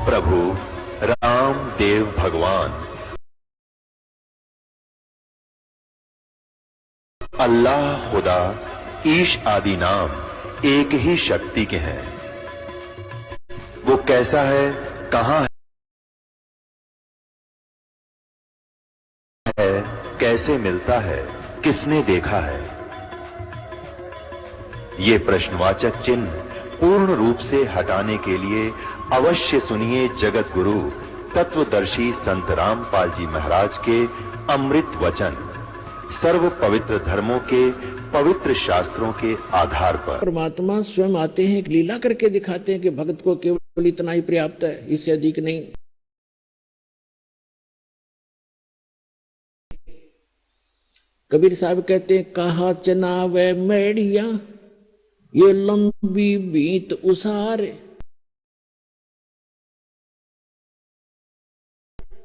प्रभु रामदेव भगवान अल्लाह खुदा ईश आदि नाम एक ही शक्ति के हैं। वो कैसा है, कहां है, कैसे मिलता है, किसने देखा है? ये प्रश्नवाचक चिन्ह पूर्ण रूप से हटाने के लिए अवश्य सुनिए जगत गुरु तत्वदर्शी संत रामपाल जी महाराज के अमृत वचन सर्व पवित्र धर्मों के पवित्र शास्त्रों के आधार पर। परमात्मा स्वयं आते हैं, एक लीला करके दिखाते हैं कि भक्त को केवल इतना ही पर्याप्त है, इससे अधिक नहीं। कबीर साहब कहते हैं, कहा चनावे मेड़िया ये लंबी बीत उसारे,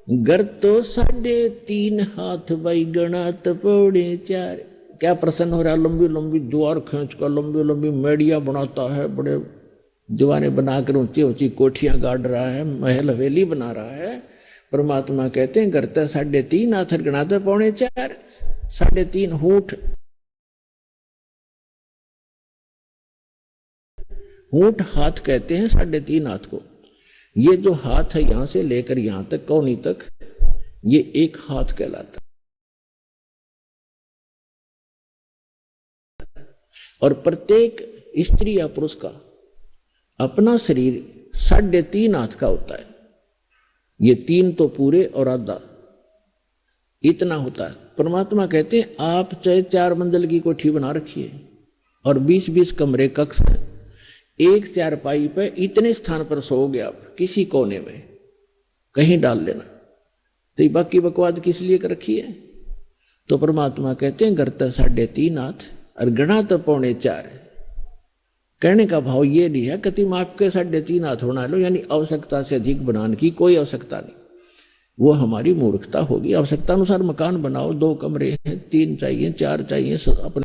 घर तो 3.5 हाथ भाई गणात पौड़े 4। क्या प्रसन्न हो रहा है, लंबी लंबी द्वार खींच कर लंबी लंबी मेड़िया बनाता है, बड़े दीवाने बनाकर ऊंची ऊंची कोठियां गाड़ रहा है, महल हवेली बना रहा है। परमात्मा कहते हैं, घर तो 3.5 हाथ गणाते पौड़े 4, 3.5 होठ हाथ कहते हैं 3.5 हाथ को। ये जो हाथ है यहां से लेकर यहां तक कौनी तक, ये एक हाथ कहलाता। और प्रत्येक स्त्री या पुरुष का अपना शरीर 3.5 हाथ का होता है। ये 3 तो पूरे और आधा इतना होता है। परमात्मा कहते हैं, आप चाहे 4 मंजिल की कोठी बना रखिए और 20-20 कमरे कक्ष हैं, एक चारपाई पे इतने स्थान पर सोओगे आप, किसी कोने में कहीं डाल लेना, तो ये बाकी बकवाद किस लिए कर रखी है? तो परमात्मा कहते हैं, घर तो 3.5 हाथ और गणा तो 3.25। कहने का भाव ये नहीं है कि तुम आपके 3.5 हाथ होना लो, यानी आवश्यकता से अधिक बनाने की कोई आवश्यकता नहीं। वो हमारी मूर्खता होगी। आवश्यकता अनुसार मकान बनाओ, 2 कमरे हैं, 3 चाहिए, 4 चाहिए, अपने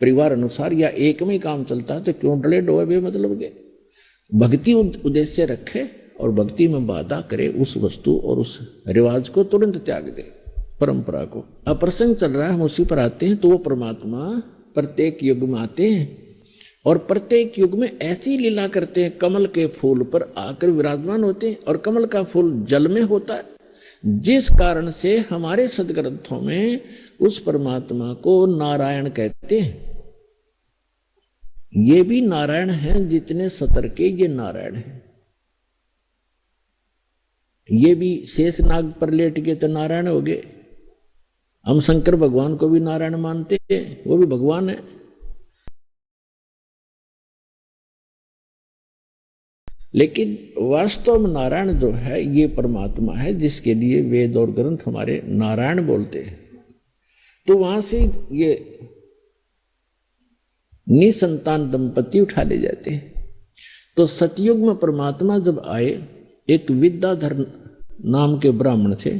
परिवार अनुसार, या एक में ही काम चलता है तो क्यों डले डोए बेमतलब के। भक्ति उद्देश्य रखे और भक्ति में बाधा करे, उस वस्तु और उस रिवाज को तुरंत त्याग दे, परंपरा को। अप्रसंग चल रहा है, हम उसी पर आते हैं। तो वो परमात्मा प्रत्येक युग में आते हैं और प्रत्येक युग में ऐसी लीला करते हैं, कमल के फूल पर आकर विराजमान होते हैं। और कमल का फूल जल में होता है, जिस कारण से हमारे सदग्रंथों में उस परमात्मा को नारायण कहते हैं। ये भी नारायण हैं, जितने सतर के ये नारायण हैं। ये भी शेष नाग पर लेट के तो नारायण हो गए। हम शंकर भगवान को भी नारायण मानते हैं, वो भी भगवान है। लेकिन वास्तव में नारायण जो है ये परमात्मा है, जिसके लिए वेद और ग्रंथ हमारे नारायण बोलते हैं। तो वहां से ये निसंतान दंपति उठा ले जाते हैं। तो सतयुग में परमात्मा जब आए, एक विद्याधर नाम के ब्राह्मण थे,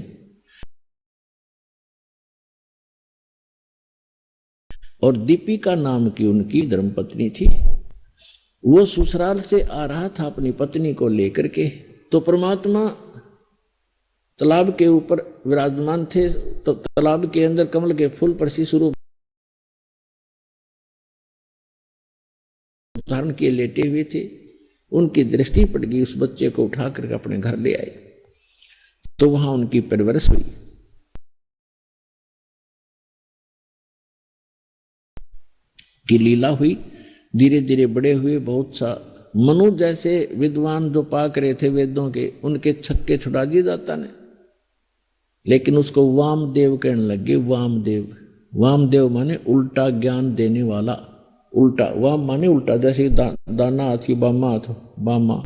और दीपिका नाम की उनकी धर्मपत्नी थी। वो ससुराल से आ रहा था अपनी पत्नी को लेकर के। तो परमात्मा तालाब के ऊपर विराजमान थे, तो तालाब के अंदर कमल के फूल पर शिशु धारण किए लेटे हुए थे। उनकी दृष्टि पड़ गई, उस बच्चे को उठा करके अपने घर ले आए। तो वहां उनकी परवरिश हुई। की लीला हुई, धीरे धीरे बड़े हुए। बहुत सा मनु जैसे विद्वान जो पाक रहे थे वेदों के, उनके छक्के छुड़ा दिए दाता ने। लेकिन उसको वामदेव कहने लगे। वामदेव, वामदेव माने उल्टा ज्ञान देने वाला। उल्टा, वाम माने उल्टा, जैसे दाना हाथी बामा हाथ, बामा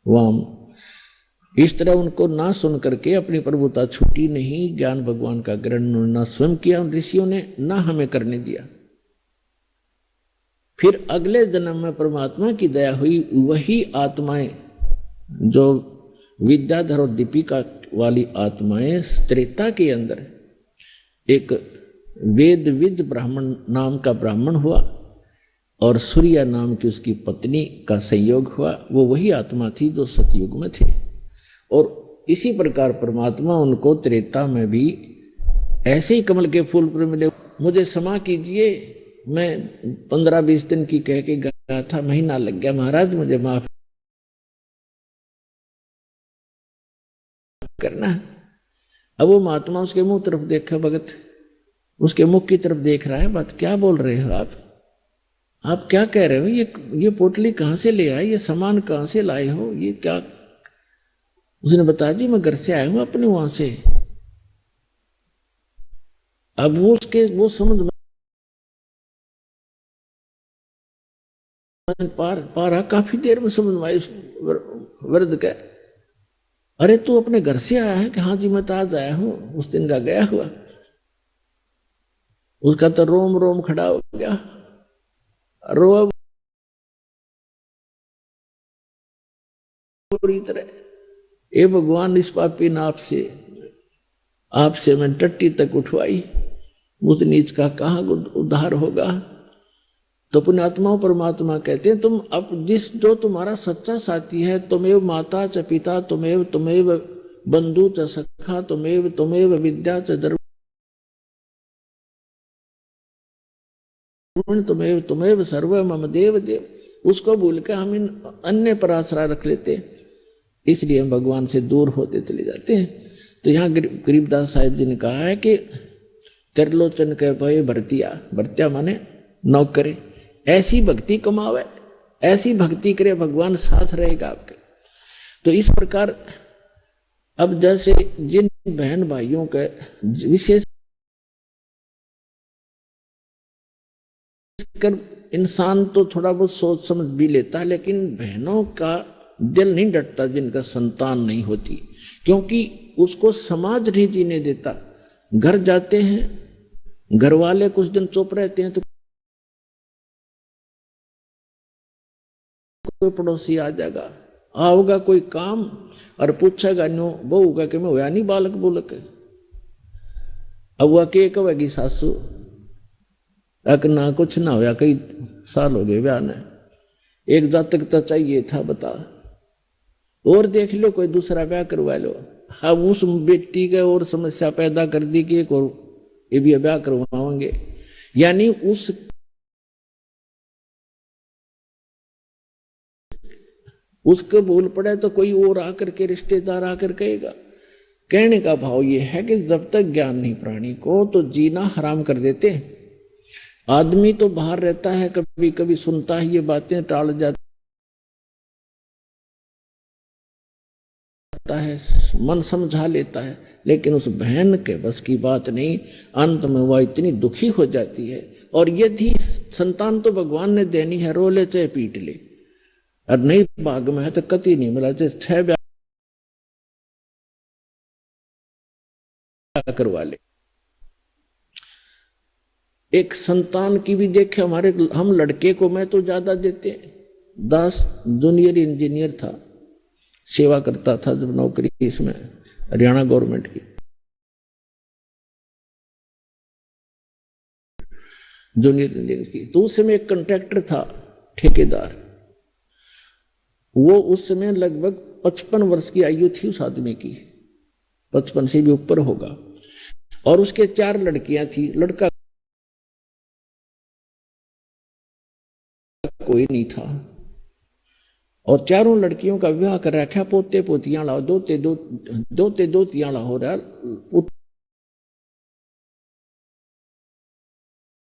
वाम। इस तरह उनको ना सुन करके अपनी प्रभुता छूटी नहीं। ज्ञान भगवान का ग्रहण ना स्वयं किया उन ऋषियों ने, ना हमें करने दिया। फिर अगले जन्म में परमात्मा की दया हुई, वही आत्माएं जो विद्याधर और दीपिका वाली आत्माएं त्रेता के अंदर एक वेदविद ब्राह्मण नाम का ब्राह्मण हुआ और सूर्या नाम की उसकी पत्नी का संयोग हुआ। वो वही आत्मा थी जो सतयुग में थे। और इसी प्रकार परमात्मा उनको त्रेता में भी ऐसे ही कमल के फूल पर मिले। मुझे क्षमा कीजिए, मैं 15-20 दिन की कह के गया था, महीना लग गया, महाराज मुझे माफ करना। अब वो महात्मा उसके मुंह तरफ देखा, भगत उसके मुख की तरफ देख रहा है। बात क्या बोल रहे हो आप क्या कह रहे हो? ये पोटली कहां से ले आए? ये सामान कहां से लाए हो? ये क्या? उसने बताया जी मैं घर से आया हूं अपने वहां से। अब वो समझ पारा काफी देर में समझ में आई वृद्ध का। अरे तू अपने घर से आया है? कि हाँ जी मैं तो आज आया हूं, उस दिन का गया हुआ। उसका तो रोम रोम खड़ा हो गया। रो पूरी तरह, ए भगवान इस पापी ने आपसे मैं टट्टी तक उठवाई, उस नीच का कहां उद्धार होगा? तो पुण्यात्माओं परमात्मा कहते हैं तुम अब जो तुम्हारा सच्चा साथी है, तुमेव माता च पिता, तुमेव बंधु च सखा, तुमेव विद्या च धर्म, तुमेव सर्व मम देव देव। उसको भूल के हम इन अन्य पर आसरा रख लेते, इसलिए हम भगवान से दूर होते चले जाते हैं। तो यहां गरीबदास साहिब जी ने कहा है कि त्रिलोचन के भय भरतिया माने नौकरे, ऐसी भक्ति कमावे, ऐसी भक्ति करे, भगवान साथ रहेगा आपके। तो इस प्रकार अब जैसे जिन बहन भाइयों के विशेष कर इंसान तो थोड़ा बहुत सोच समझ भी लेता है, लेकिन बहनों का दिल नहीं डटता जिनका संतान नहीं होती, क्योंकि उसको समाज नहीं जीने देता। घर जाते हैं, घर वाले कुछ दिन चुप रहते हैं तो कोई पड़ोसी आ जाएगा, आओगा कोई काम और पूछेगा नो बहू का कि मैं होया नहीं बालक बोलक। अब वह के कहेगी सासू अक ना कुछ ना होया, कई साल हो गए ब्याह ने, एक जातक तो चाहिए था बता, और देख लो कोई दूसरा ब्याह करवा लो। अब उस बेटी के और समस्या पैदा कर दी कि एक और ये भी ब्याह करवाएंगे, यानी उसके भूल पड़े तो कोई और आकर के रिश्तेदार आकर कहेगा। कहने का भाव ये है कि जब तक ज्ञान नहीं प्राणी को तो जीना हराम कर देते हैं। आदमी तो बाहर रहता है, कभी कभी सुनता है ये बातें, टाल जाता है, मन समझा लेता है, लेकिन उस बहन के बस की बात नहीं। अंत में वह इतनी दुखी हो जाती है। और यदि संतान तो भगवान ने देनी है, रो ले चाहे पीट ले, और नहीं भाग में है तो कति नहीं मिला, चाहे 6 ब्याह करवा ले। एक संतान की भी देखे, हम लड़के को मैं तो ज्यादा देते हैं। दास जूनियर इंजीनियर था, सेवा करता था जब नौकरी इसमें हरियाणा गवर्नमेंट की, जूनियर इंजीनियर की। तो उस समय एक कॉन्ट्रैक्टर था ठेकेदार, वो उस समय लगभग 55 वर्ष की आयु थी उस आदमी की, 55 से भी ऊपर होगा। और उसके 4 लड़कियां थी, लड़का कोई नहीं था। और चारों लड़कियों का विवाह कर रखा, पोते पोतियां लाओ, दोते दोतियां ला हो रहा,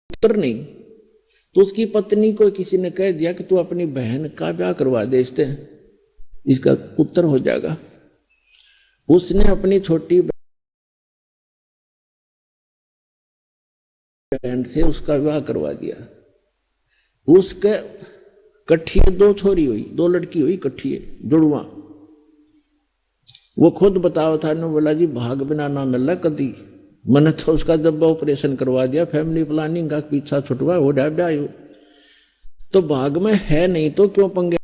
पुत्र नहीं। तो उसकी पत्नी को किसी ने कह दिया कि तू अपनी बहन का ब्याह करवा दे, इसका पुत्र हो जाएगा। उसने अपनी छोटी बहन से उसका विवाह करवा दिया। उसके कट्ठिए 2 छोरी हुई, 2 लड़की हुई कट्ठिए जुड़वा। वो खुद बताओ था ने बोला जी भाग बिना ना मिला कदी, मैंने तो उसका जब ऑपरेशन करवा दिया, फैमिली प्लानिंग का पीछा छुटवा हो ब्याह, तो भाग में है नहीं तो क्यों पंगे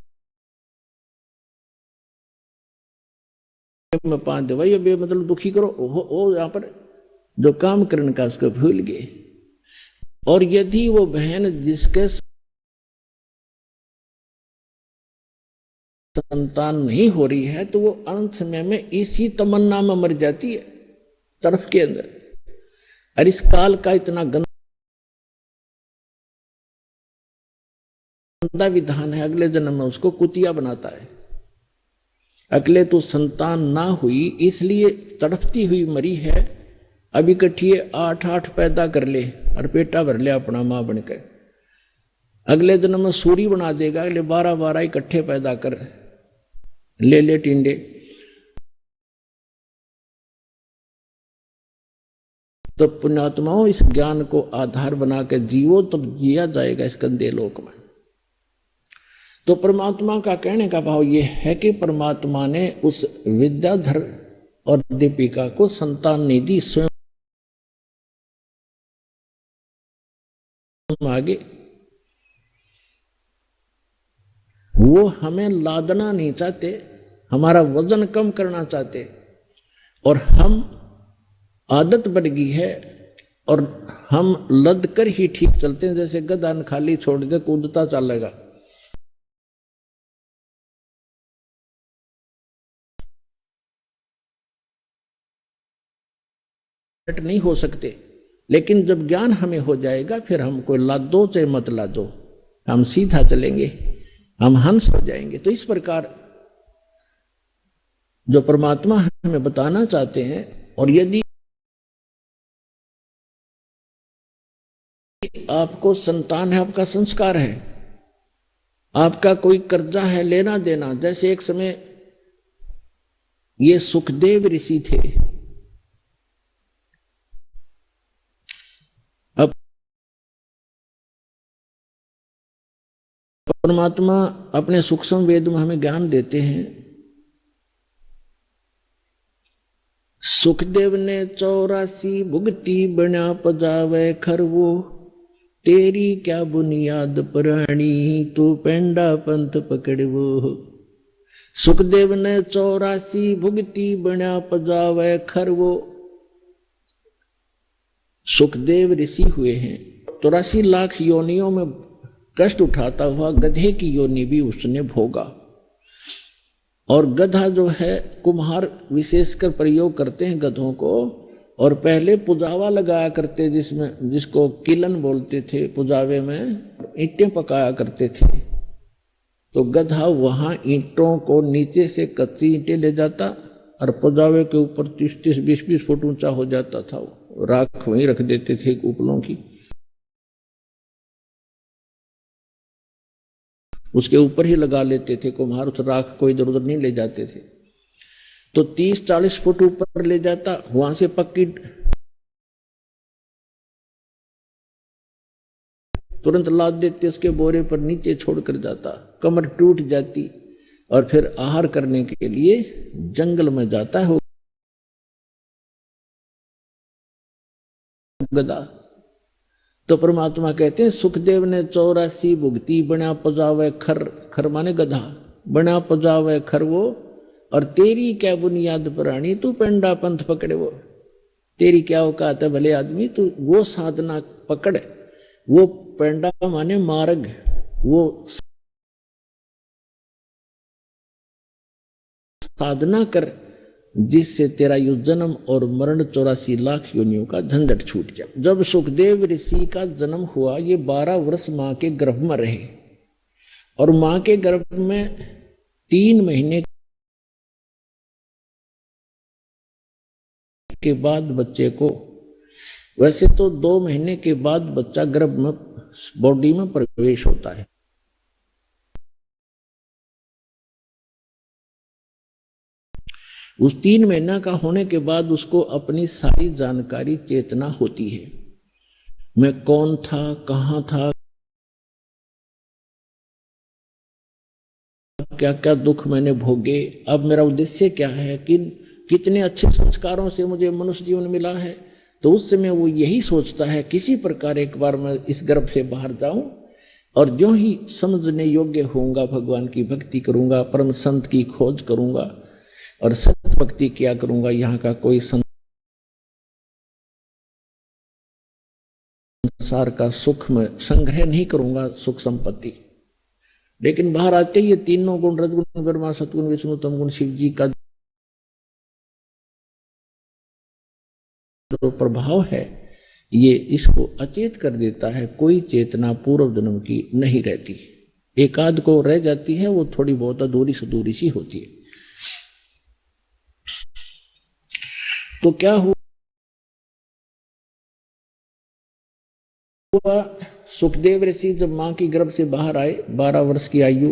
में 5 दे भाई, मतलब दुखी करो। ओ यहां पर जो काम करने का उसको भूल गए। और यदि वो बहन जिसके संतान नहीं हो रही है तो वो अंत समय में इसी तमन्ना में मर जाती है तरफ के अंदर। और इस काल का इतना गंदा विधान है, अगले जन्म में उसको कुतिया बनाता है। अगले तो संतान ना हुई इसलिए तड़पती हुई मरी है, अब इकट्ठी 8-8 पैदा कर ले और पेटा भर ले अपना मां बनकर। अगले जन्म में सूरी बना देगा, अगले 12-12 इकट्ठे पैदा कर ले टिंडे। तो पुण्यात्माओं, इस ज्ञान को आधार बनाकर जीवो तब जिया जाएगा इस गंदे लोक में। तो परमात्मा का कहने का भाव यह है कि परमात्मा ने उस विद्याधर और दीपिका को संतान नहीं दी, स्वयं आगे वो हमें लादना नहीं चाहते, हमारा वजन कम करना चाहते, और हम आदत बन गई है और हम लद कर ही ठीक चलते हैं। जैसे गधा खाली छोड़ दे कूदता चलेगा, नहीं हो सकते। लेकिन जब ज्ञान हमें हो जाएगा फिर हम कोई लादो चाहे मत लादो, हम सीधा चलेंगे, हम हंस हो जाएंगे। तो इस प्रकार जो परमात्मा हमें बताना चाहते हैं, और यदि आपको संतान है, आपका संस्कार है, आपका कोई कर्जा है लेना देना, जैसे एक समय ये सुखदेव ऋषि थे, अब परमात्मा अपने सूक्ष्म वेद में हमें ज्ञान देते हैं। सुखदेव ने 84 भुगती बना पजावे खरवो, तेरी क्या बुनियाद पुरानी तू पेंडा पंथ पकड़वो। सुखदेव ने 84 भुगती बना पजावे खरवो। सुखदेव ऋषि हुए हैं, 84 लाख योनियों में कष्ट उठाता हुआ गधे की योनि भी उसने भोगा। और गधा जो है, कुम्हार विशेषकर प्रयोग करते हैं गधों को, और पहले पुजावा लगाया करते जिसको किलन बोलते थे, पुजावे में ईंटें पकाया करते थे। तो गधा वहां ईंटों को नीचे से कच्ची ईंटें ले जाता और पुजावे के ऊपर 30-30, 20-20 फुट ऊंचा हो जाता था, राख वहीं रख देते थे उपलों की, उसके ऊपर ही लगा लेते थे कुम्हार, उस राख को इधर उधर नहीं ले जाते थे। तो 30-40 फुट ऊपर ले जाता, वहां से पक्की तुरंत लाद देते उसके बोरे पर, नीचे छोड़कर जाता, कमर टूट जाती, और फिर आहार करने के लिए जंगल में जाता है गधा। तो परमात्मा कहते हैं सुखदेव ने 84 भुगती बना पजावे खर, खर माने गधा, बना पजावे खर वो, और तेरी क्या बुनियाद पुरानी तू पेंडा पंथ पकड़े वो। तेरी क्या औकात है भले आदमी, तू वो साधना पकड़, वो पेंडा माने मार्ग, वो साधना कर जिससे तेरा यु जन्म और मरण 84 लाख योनियों का झंझट छूट जाए। जब सुखदेव ऋषि का जन्म हुआ, ये 12 वर्ष मां के गर्भ में रहे, और मां के गर्भ में 3 महीने के बाद बच्चे को, वैसे तो 2 महीने के बाद बच्चा गर्भ में बॉडी में प्रवेश होता है, उस 3 महीना का होने के बाद उसको अपनी सारी जानकारी चेतना होती है। मैं कौन था, कहां था, क्या क्या दुख मैंने भोगे, अब मेरा उद्देश्य क्या है, कितने अच्छे संस्कारों से मुझे मनुष्य जीवन मिला है। तो उस समय वो यही सोचता है किसी प्रकार एक बार मैं इस गर्भ से बाहर जाऊं, और जो ही समझने योग्य होऊंगा भगवान की भक्ति करूंगा, परम संत की खोज करूंगा और सत्य भक्ति किया करूंगा। यहाँ का कोई संत संसार का सुख में संग्रह नहीं करूंगा, सुख संपत्ति। लेकिन बाहर आते ही ये तीनों गुण, रजगुण ब्रह्मा, सतगुण विष्णु, तमगुण शिव जी का जो प्रभाव है ये इसको अचेत कर देता है। कोई चेतना पूर्व जन्म की नहीं रहती, एकाध को रह जाती है, वो थोड़ी बहुत अधूरी सुधूरी सी होती है। तो क्या हुआ, सुखदेव ऋषि जब मां की गर्भ से बाहर आए, 12 वर्ष की आयु,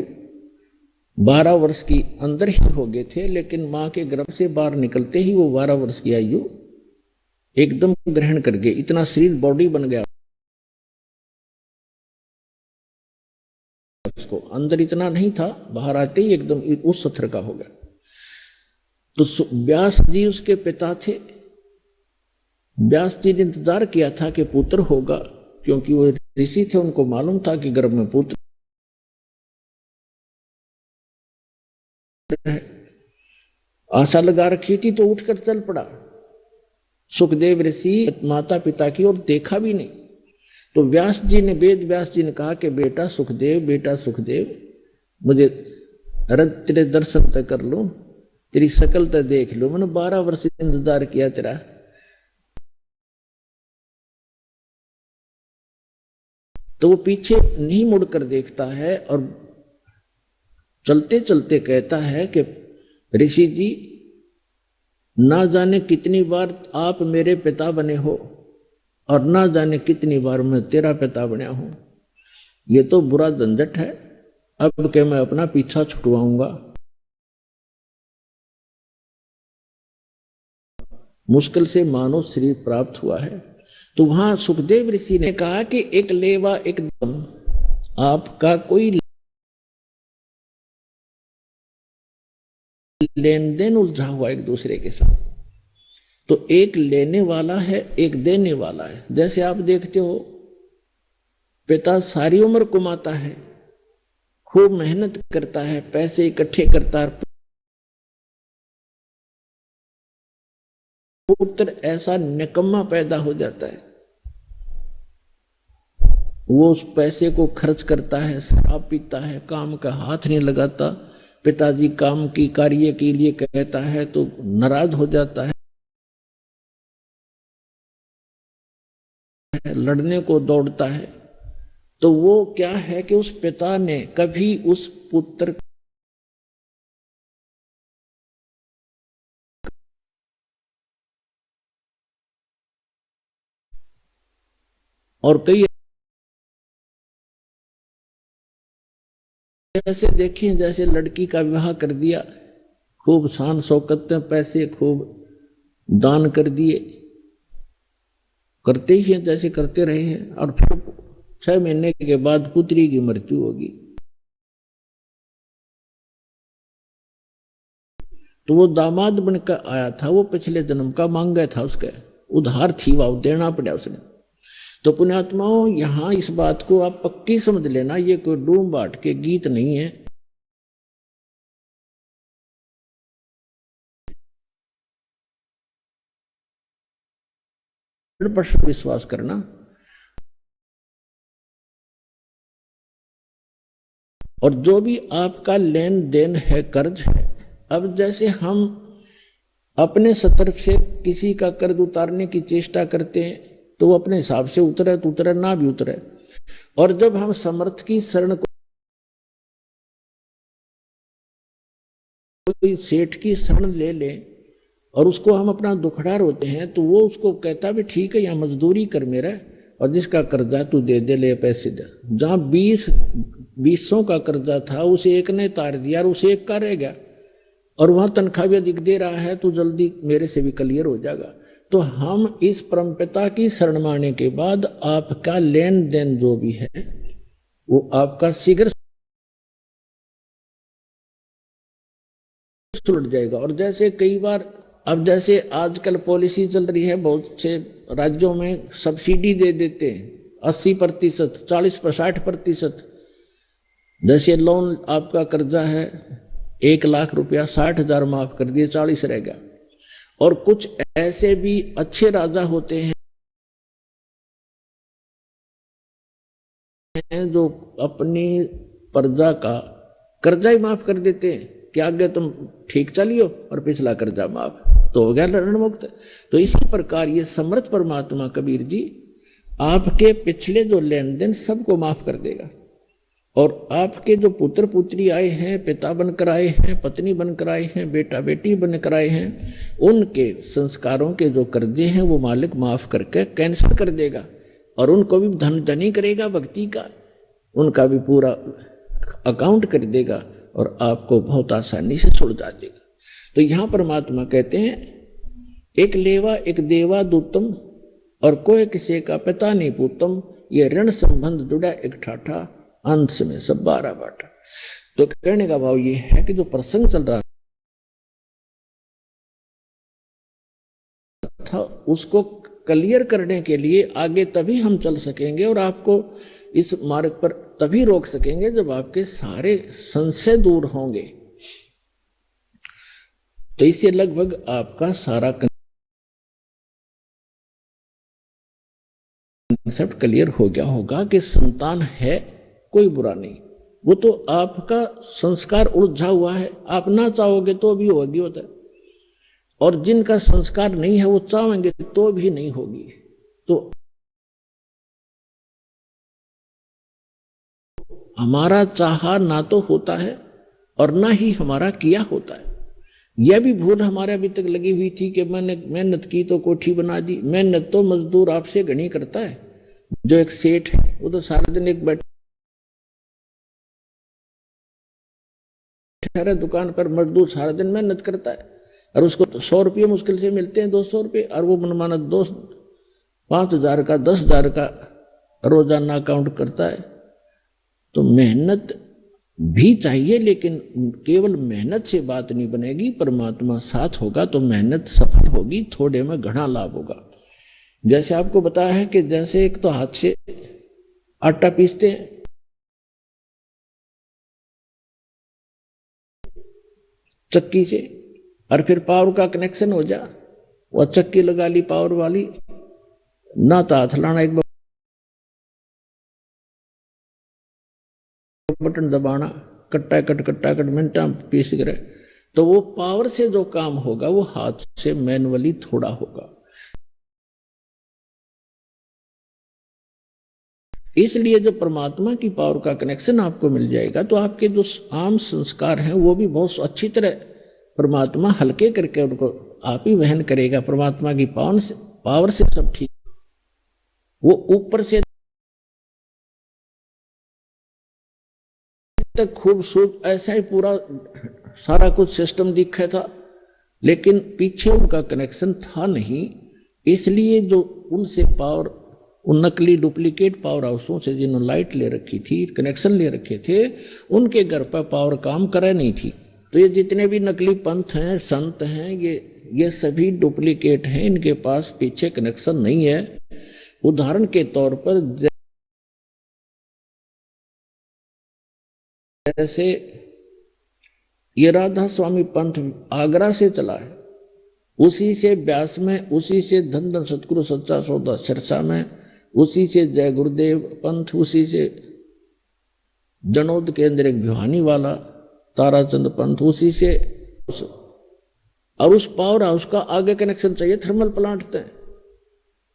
12 वर्ष की अंदर ही हो गए थे, लेकिन मां के गर्भ से बाहर निकलते ही वो 12 वर्ष की आयु एकदम ग्रहण कर गए। इतना शरीर बॉडी बन गया उसको, अंदर इतना नहीं था, बाहर आते ही एकदम उस सत्र का हो गया। तो व्यास जी उसके पिता थे। व्यास जी ने इंतजार किया था कि पुत्र होगा, क्योंकि वो ऋषि थे, उनको मालूम था कि गर्भ में पुत्र है। आशा लगा रखी थी, तो उठकर चल पड़ा। सुखदेव ऋषि माता पिता की ओर देखा भी नहीं। तो व्यास जी ने, वेद व्यास जी ने कहा कि बेटा सुखदेव, बेटा सुखदेव, मुझे तेरे दर्शन तक कर लूं, तेरी शकल तक देख लो, मैंने 12 वर्ष इंतजार किया तेरा। तो वो पीछे नहीं मुड़कर देखता है और चलते चलते कहता है कि ऋषि जी, ना जाने कितनी बार आप मेरे पिता बने हो और ना जाने कितनी बार मैं तेरा पिता बना हूं। ये तो बुरा झंझट है, अब के मैं अपना पीछा छुटवाऊंगा। मुश्किल से मानव शरीर प्राप्त हुआ है। तो वहां सुखदेव ऋषि ने कहा कि एक लेवा एकदम आपका कोई लेन देन उलझा हुआ एक दूसरे के साथ। तो एक लेने वाला है, एक देने वाला है। जैसे आप देखते हो, पिता सारी उम्र कमाता है, खूब मेहनत करता है, पैसे इकट्ठे करता है, पुत्र ऐसा निकम्मा पैदा हो जाता है, वो उस पैसे को खर्च करता है, शराब पीता है, काम का हाथ नहीं लगाता। पिताजी काम की कार्य के लिए कहता है तो नाराज हो जाता है, लड़ने को दौड़ता है। तो वो क्या है कि उस पिता ने कभी उस पुत्र और कई ऐसे देखे, जैसे लड़की का विवाह कर दिया, खूब शान शौकत में पैसे खूब दान कर दिए, करते ही हैं जैसे करते रहे हैं, और फिर 6 महीने के बाद पुत्री की मृत्यु होगी। तो वो दामाद बनकर आया था, वो पिछले जन्म का मांगा था, उसका उधार थी, वो देना पड़ा उसने। तो पुण्यात्माओं, यहां इस बात को आप पक्की समझ लेना, ये कोई डूम बाट के गीत नहीं है। पर विश्वास करना। और जो भी आपका लेन देन है, कर्ज है, अब जैसे हम अपने तरफ से किसी का कर्ज उतारने की चेष्टा करते हैं तो वो अपने हिसाब से उतरे तो उतरे, ना भी उतरे। और जब हम समर्थ की शरण को, कोई सेठ की शरण ले लें और उसको हम अपना दुखड़ा रोते हैं, तो वो उसको कहता भी ठीक है, यहां मजदूरी कर मेरा, और जिसका कर्जा तू दे दे, ले पैसे दे। जहां 20 का कर्जा था, उसे एक ने तार दिया और उसे एक का रह गया, और वहां तनख्वाह भी अधिक दे रहा है, तो जल्दी मेरे से भी क्लियर हो जाएगा। तो हम इस परमपिता की शरण में आने के बाद आपका लेन देन जो भी है वो आपका शीघ्र सुलझ जाएगा। और जैसे कई बार, अब जैसे आजकल पॉलिसी चल रही है, बहुत से राज्यों में सब्सिडी दे देते हैं 80%, 40-60%। जैसे लोन आपका कर्जा है 1 लाख रुपया, 60,000 माफ कर दिए, 40 रह गया। और कुछ ऐसे भी अच्छे राजा होते हैं हैं जो अपनी प्रजा का कर्जा ही माफ कर देते हैं कि आगे तुम ठीक चलियो और पिछला कर्जा माफ, तो हो गया ऋण मुक्त। तो इसी प्रकार ये समर्थ परमात्मा कबीर जी आपके पिछले जो लेन देन सबको माफ कर देगा, और आपके जो पुत्र पुत्री आए हैं, पिता बनकर आए हैं, पत्नी बनकर आए हैं, बेटा बेटी बनकर आए हैं, उनके संस्कारों के जो कर्जे हैं वो मालिक माफ करके कैंसिल कर देगा, और उनको भी धनी करेगा भक्ति का, उनका भी पूरा अकाउंट कर देगा और आपको बहुत आसानी से सुलझा देगा। तो यहां परमात्मा कहते हैं एक लेवा एक देवा दूतम, और कोई किसी का पिता नहीं पूतम, ये ऋण संबंध जुड़ा एक ठाठा, अंत में सब 12 बाटा। तो कहने का भाव ये है कि जो प्रसंग चल रहा था उसको क्लियर करने के लिए आगे तभी हम चल सकेंगे, और आपको इस मार्ग पर तभी रोक सकेंगे जब आपके सारे संशय दूर होंगे। तो इससे लगभग आपका सारा कंसेप्ट क्लियर हो गया होगा कि संतान है कोई बुरा नहीं, वो तो आपका संस्कार उलझा हुआ है, आप ना चाहोगे तो भी होगी होता है, और जिनका संस्कार नहीं है वो चाहेंगे तो भी नहीं होगी। तो हमारा चाहा ना तो होता है और ना ही हमारा किया होता है। यह भी भूल हमारे अभी तक लगी हुई थी कि मैंने मेहनत की तो कोठी बना दी। मेहनत तो मजदूर आपसे घनी करता है। जो एक सेठ है वो तो सारा दिन एक बैठा दुकान पर, मजदूर सारा दिन मेहनत करता है और उसको तो 100 रुपये मुश्किल से मिलते हैं, 200 रुपये, और वो मनमाना 5,000 का 10,000 का रोजाना अकाउंट करता है। तो मेहनत भी चाहिए, लेकिन केवल मेहनत से बात नहीं बनेगी। परमात्मा साथ होगा तो मेहनत सफल होगी, थोड़े में घना लाभ होगा। जैसे आपको बताया है कि जैसे एक तो हाथ से आटा पीसते हैं, चक्की से, और फिर पावर का कनेक्शन हो जा, वो चक्की लगा ली पावर वाली, ना तो हाथ लाना, एक बटन दबाना, कट्टा कट मिनटा पीस करे। तो वो पावर से जो काम होगा वो हाथ से मैनुअली थोड़ा होगा। इसलिए जब परमात्मा की पावर का कनेक्शन आपको मिल जाएगा तो आपके जो आम संस्कार हैं वो भी बहुत अच्छी तरह परमात्मा हल्के करके उनको आप ही वहन करेगा। परमात्मा की पावर से सब ठीक। वो ऊपर से तक खूबसूरत ऐसा ही पूरा सारा कुछ सिस्टम दिखा था, लेकिन पीछे उनका कनेक्शन था नहीं। इसलिए जो उनसे पावर, उन नकली डुप्लीकेट पावर हाउसों से जिन्होंने लाइट ले रखी थी, कनेक्शन ले रखे थे, उनके घर पर पावर काम करे नहीं थी। तो ये जितने भी नकली पंथ हैं, संत हैं, ये सभी डुप्लीकेट हैं, इनके पास पीछे कनेक्शन नहीं है। उदाहरण के तौर पर जैसे ये राधा स्वामी पंथ आगरा से चला है, उसी से ब्यास में, उसी से धन धन सतगुरु सच्चा सौदा सिरसा में, उसी से जय गुरुदेव पंथ, उसी से जनोद के अंदर एक भिवानी वाला ताराचंद पंथ, उसी से, और उस पावर हाउस का आगे कनेक्शन चाहिए थर्मल प्लांट से।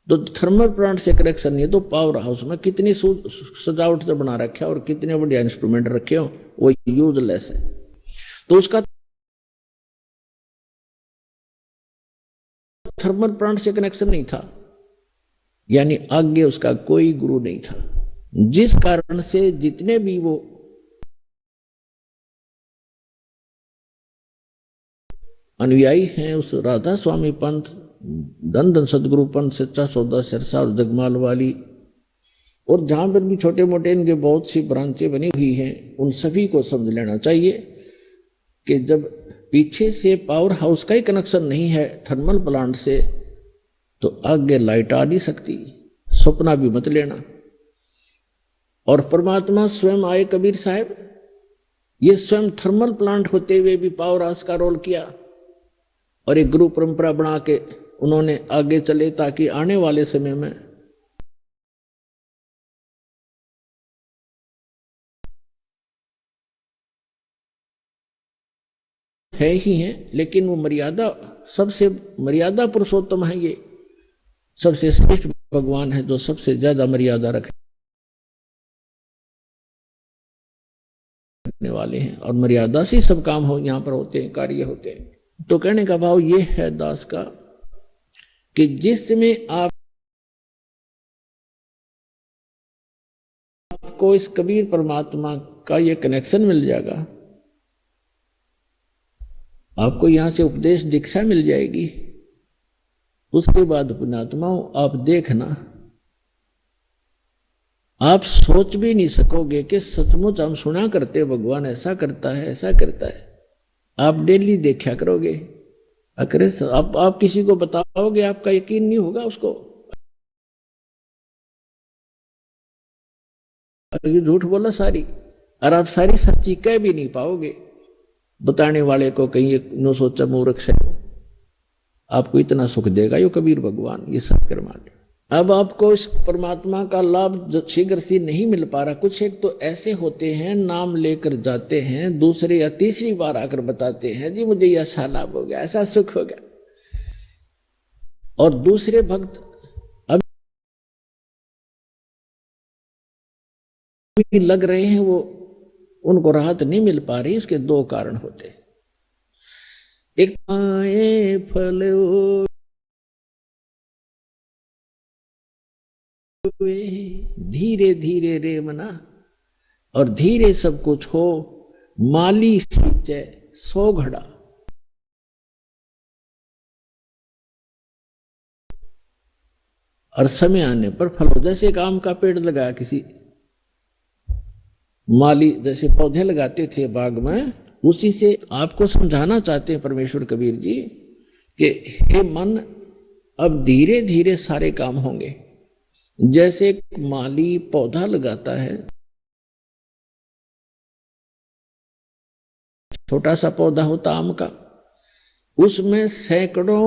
तो थर्मल प्लांट से कनेक्शन नहीं है तो पावर हाउस में कितनी सजावट से बना रखे और कितने बढ़िया इंस्ट्रूमेंट रखे हो, वो यूजलेस है। तो उसका थर्मल प्लांट से कनेक्शन नहीं था, यानी आगे उसका कोई गुरु नहीं था, जिस कारण से जितने भी वो अनुयायी हैं उस राधा स्वामी पंथ, धन धन सदगुरु पंथ, सच्चा सौदा सिरसा और जगमाल वाली, और जहां पर भी छोटे मोटे इनके बहुत सी ब्रांचें बनी हुई हैं, उन सभी को समझ लेना चाहिए कि जब पीछे से पावर हाउस का ही कनेक्शन नहीं है थर्मल प्लांट से, तो आगे लाइट आ नहीं सकती। सपना भी मत लेना। और परमात्मा स्वयं आए कबीर साहब, ये स्वयं थर्मल प्लांट होते हुए भी पावर हाउस का रोल किया, और एक गुरु परंपरा बना के उन्होंने आगे चले ताकि आने वाले समय में है ही हैं, लेकिन वो मर्यादा, सबसे मर्यादा पुरुषोत्तम है, ये सबसे श्रेष्ठ भगवान है जो सबसे ज्यादा मर्यादा रखने वाले हैं, और मर्यादा से सब काम हो यहां पर होते हैं, कार्य होते हैं। तो कहने का भाव ये है दास का कि जिसमें आपको इस कबीर परमात्मा का ये कनेक्शन मिल जाएगा, आपको यहां से उपदेश दीक्षा मिल जाएगी, उसके बाद पुण्यात्माओं आप देखना, आप सोच भी नहीं सकोगे कि सचमुच हम सुना करते भगवान ऐसा करता है, ऐसा करता है। आप डेली देखा करोगे, अगर आप किसी को बताओगे आपका यकीन नहीं होगा उसको, ये झूठ बोला सारी, और आप सारी सच्ची कह भी नहीं पाओगे बताने वाले को, कहीं नो सोचा मूर्ख से। आपको इतना सुख देगा यो कबीर भगवान, ये सत्कर मान। अब आपको इस परमात्मा का लाभ शीघ्र से नहीं मिल पा रहा। कुछ एक तो ऐसे होते हैं, नाम लेकर जाते हैं, दूसरे या तीसरी बार आकर बताते हैं जी मुझे ऐसा लाभ हो गया, ऐसा सुख हो गया, और दूसरे भक्त अभी लग रहे हैं, वो उनको राहत नहीं मिल पा रही। उसके दो कारण होते हैं, एक आए फल धीरे धीरे रे मना, और धीरे सब कुछ हो, माली सींचे 100 घड़ा। और समय आने पर फल हो। जैसे एक आम का पेड़ लगाया किसी माली, जैसे पौधे लगाते थे बाग में, उसी से आपको समझाना चाहते हैं परमेश्वर कबीर जी कि हे मन, अब धीरे धीरे सारे काम होंगे। जैसे एक माली पौधा लगाता है, छोटा सा पौधा होता आम का, उसमें सैकड़ों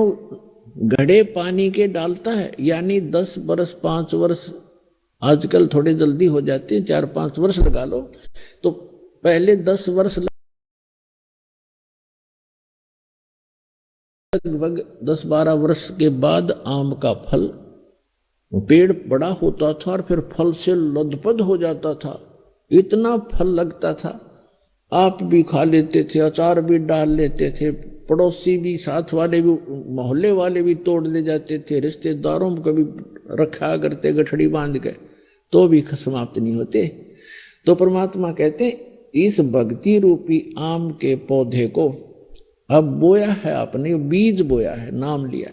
घड़े पानी के डालता है, यानी 10 वर्ष 5 वर्ष, आजकल थोड़े जल्दी हो जाते हैं, 4-5 वर्ष लगा लो, तो पहले 10 वर्ष लगभग 10-12 वर्ष के बाद आम का फल, पेड़ बड़ा होता था और फिर फल से लदपद हो जाता था, इतना फल लगता था, आप भी खा लेते थे, अचार भी डाल लेते थे, पड़ोसी भी, साथ वाले भी, मोहल्ले वाले भी तोड़ ले जाते थे, रिश्तेदारों को भी रखा करते गठड़ी बांध के, तो भी समाप्त नहीं होते। तो परमात्मा कहते इस भक्ति रूपी आम के पौधे को अब बोया है आपने, बीज बोया है, नाम लिया,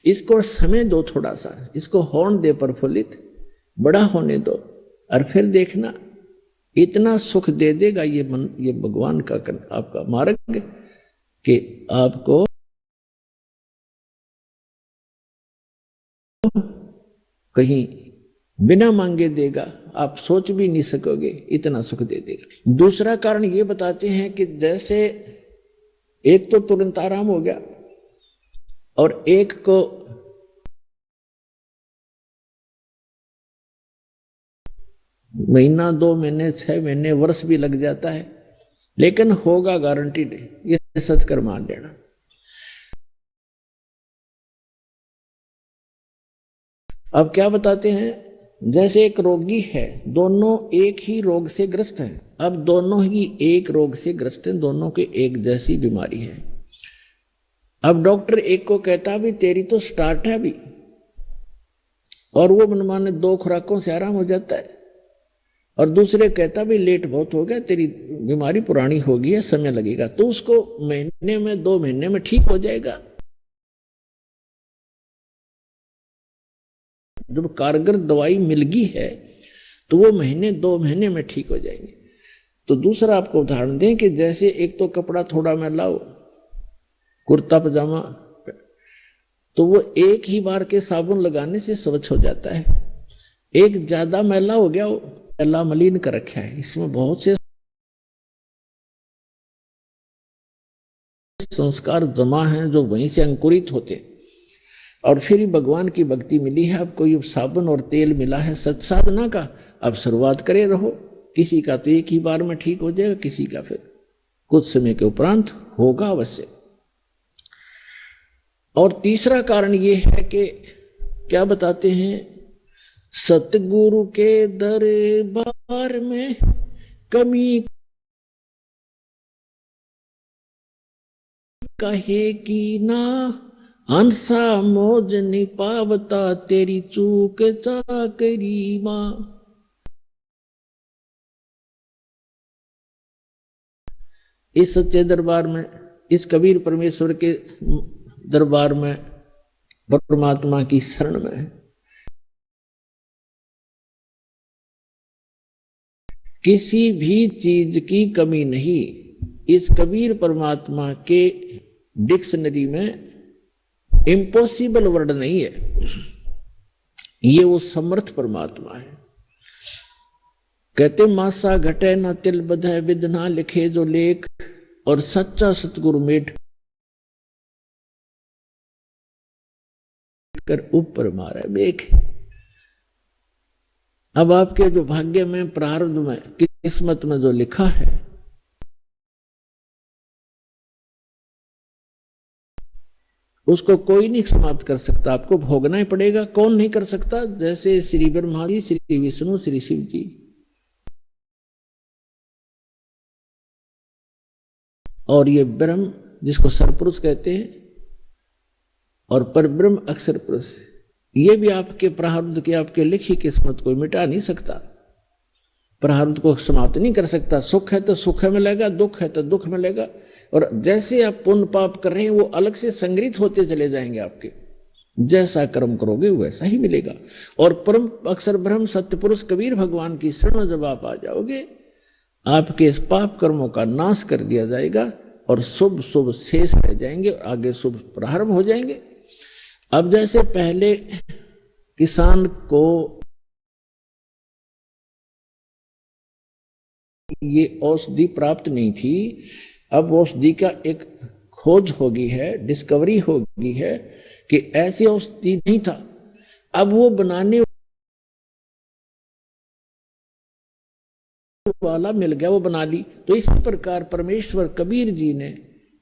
इसको समय दो थोड़ा सा, इसको होने दे प्रफुल्लित, बड़ा होने दो, और फिर देखना इतना सुख दे देगा ये मन, ये भगवान का आपका मार्ग, कि आपको कहीं बिना मांगे देगा, आप सोच भी नहीं सकोगे, इतना सुख दे देगा। दूसरा कारण ये बताते हैं कि जैसे एक तो तुरंत आराम हो गया, और एक को महीना, 2 महीने, 6 महीने, वर्ष भी लग जाता है, लेकिन होगा गारंटीड, ये सच कर मान लेना। अब क्या बताते हैं, जैसे एक रोगी है, दोनों एक ही रोग से ग्रस्त हैं, अब दोनों ही एक रोग से ग्रस्त हैं, दोनों के एक जैसी बीमारी है। अब डॉक्टर एक को कहता भी तेरी तो स्टार्ट है अभी, और वो मनमाने 2 खुराकों से आराम हो जाता है, और दूसरे कहता भी लेट बहुत हो गया, तेरी बीमारी पुरानी हो गई है, समय लगेगा, तो उसको महीने में 2 महीने में ठीक हो जाएगा। जब कारगर दवाई मिल गई है तो वो महीने 2 महीने में ठीक हो जाएंगे। तो दूसरा आपको उदाहरण दें कि जैसे एक तो कपड़ा थोड़ा मैला हो, कुर्ता पजामा, तो वो एक ही बार के साबुन लगाने से स्वच्छ हो जाता है। एक ज्यादा मैला हो गया, वो मैला मलिन कर रखा है, इसमें बहुत से संस्कार जमा हैं जो वहीं से अंकुरित होते, और फिर ही भगवान की भक्ति मिली है। आपको ये साबुन और तेल मिला है सत साधना का, अब शुरुआत करे रहो। किसी का तो एक ही बार में ठीक हो जाएगा, किसी का फिर कुछ समय के उपरांत होगा अवश्य। और तीसरा कारण यह है कि क्या बताते हैं, सतगुरु के दरबार में कमी कहे की ना, हंसा मोज नहीं पावता तेरी चूक चाकरी मां। इस सच्चे दरबार में, इस कबीर परमेश्वर के दरबार में, परमात्मा की शरण में किसी भी चीज की कमी नहीं। इस कबीर परमात्मा के डिक्शनरी में इम्पॉसिबल वर्ड नहीं है। ये वो समर्थ परमात्मा है। कहते मासा घटे ना तिल बधे विद ना लिखे जो लेख, और सच्चा सतगुरु मेट कर ऊपर मारे बेख। अब आपके जो भाग्य में, प्रारब्ध में, किस्मत में जो लिखा है, उसको कोई नहीं समाप्त कर सकता, आपको भोगना ही पड़ेगा। कौन नहीं कर सकता? जैसे श्री ब्रह्मा जी, श्री विष्णु, श्री शिव जी, और ये ब्रह्म जिसको सरपुरुष कहते हैं, और परब्रह्म अक्षर पुरुष, ये भी आपके प्रारब्ध की, आपके लिखी किस्मत को मिटा नहीं सकता, प्रारब्ध को समाप्त नहीं कर सकता। सुख है तो सुख मिलेगा, दुख है तो दुख मिलेगा। और जैसे आप पुण्य पाप कर रहे हैं वो अलग से संग्रहित होते चले जाएंगे आपके। जैसा कर्म करोगे वैसा ही मिलेगा। और परम अक्षर ब्रह्म सत्य पुरुष कबीर भगवान की शरण में जब आप आ जाओगे, आपके इस पाप कर्मों का नाश कर दिया जाएगा और शुभ शुभ शेष रह जाएंगे और आगे शुभ प्रारंभ हो जाएंगे। अब जैसे पहले किसान को ये औषधि प्राप्त नहीं थी, अब औषधि का एक खोज हो गई है, डिस्कवरी हो गई है कि ऐसी औषधि नहीं था, अब वो बनाने वाला मिल गया, वो बना ली। तो इसी प्रकार परमेश्वर कबीर जी ने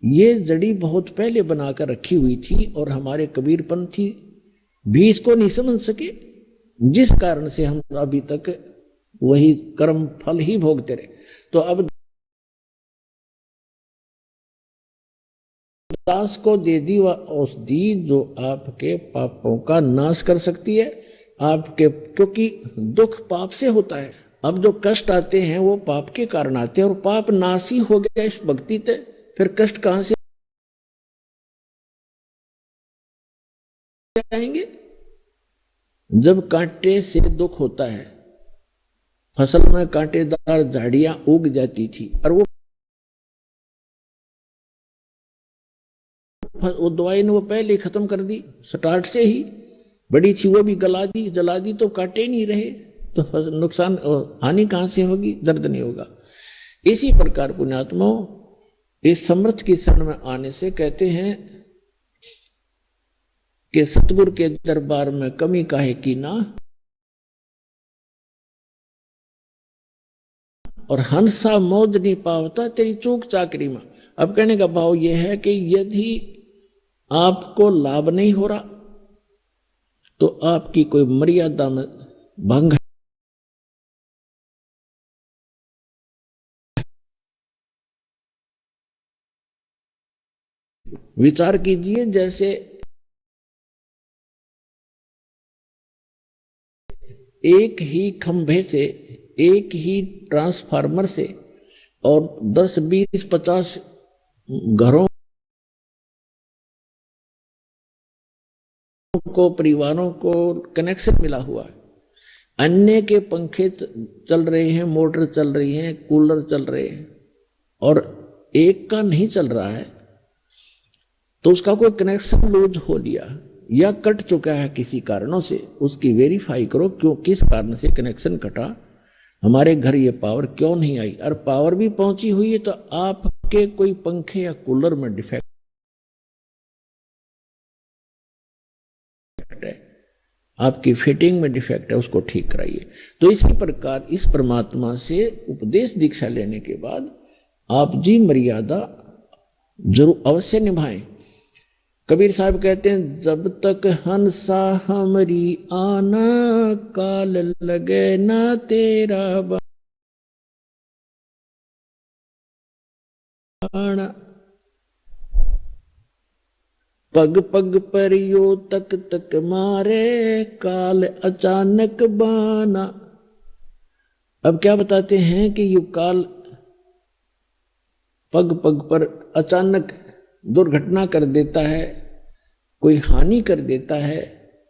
ये जड़ी बहुत पहले बनाकर रखी हुई थी और हमारे कबीरपंथी भी इसको नहीं समझ सके, जिस कारण से हम अभी तक वही कर्म फल ही भोगते रहे। तो अब दास को दे दी वह औषधि जो आपके पापों का नाश कर सकती है आपके, क्योंकि दुख पाप से होता है। अब जो कष्ट आते हैं वो पाप के कारण आते हैं और पाप नाशी हो गया इस भक्ति से, फिर कष्ट कहां से आएंगे? जब कांटे से दुख होता है, फसल में कांटेदार झाड़ियां उग जाती थी और वो दवाई ने वो पहले खत्म कर दी, स्टार्ट से ही बड़ी थी वो भी गला दी, जला दी, तो कांटे नहीं रहे, तो नुकसान हानि कहां से होगी? दर्द नहीं होगा। इसी प्रकार पुण्यात्माओं इस समर्थ की शरण में आने से कहते हैं कि सतगुरु के दरबार में कमी काहे की ना, और हंसा मौज नहीं पावता तेरी चूक चाकरी में। अब कहने का भाव यह है कि यदि आपको लाभ नहीं हो रहा तो आपकी कोई मर्यादा में भंग है। विचार कीजिए, जैसे एक ही खंभे से, एक ही ट्रांसफार्मर से और 10, 20, 50 घरों को, परिवारों को कनेक्शन मिला हुआ है। अन्य के पंखे चल रहे हैं, मोटर चल रही है, कूलर चल रहे हैं, और एक का नहीं चल रहा है, तो उसका कोई कनेक्शन लूज हो लिया या कट चुका है किसी कारणों से, उसकी वेरीफाई करो क्यों, किस कारण से कनेक्शन कटा, हमारे घर ये पावर क्यों नहीं आई। और पावर भी पहुंची हुई है तो आपके कोई पंखे या कूलर में डिफेक्ट है, आपकी फिटिंग में डिफेक्ट है, उसको ठीक कराइए। तो इसी प्रकार इस परमात्मा से उपदेश दीक्षा लेने के बाद आप जी मर्यादा जरूर अवश्य निभाएं। कबीर साहब कहते हैं, जब तक हंसा हमरी आना, काल लगे ना तेरा बाणा। पग पग पर यो तक तक मारे, काल अचानक बाना। अब क्या बताते हैं कि ये काल पग पग पर अचानक दुर्घटना कर देता है, कोई हानि कर देता है,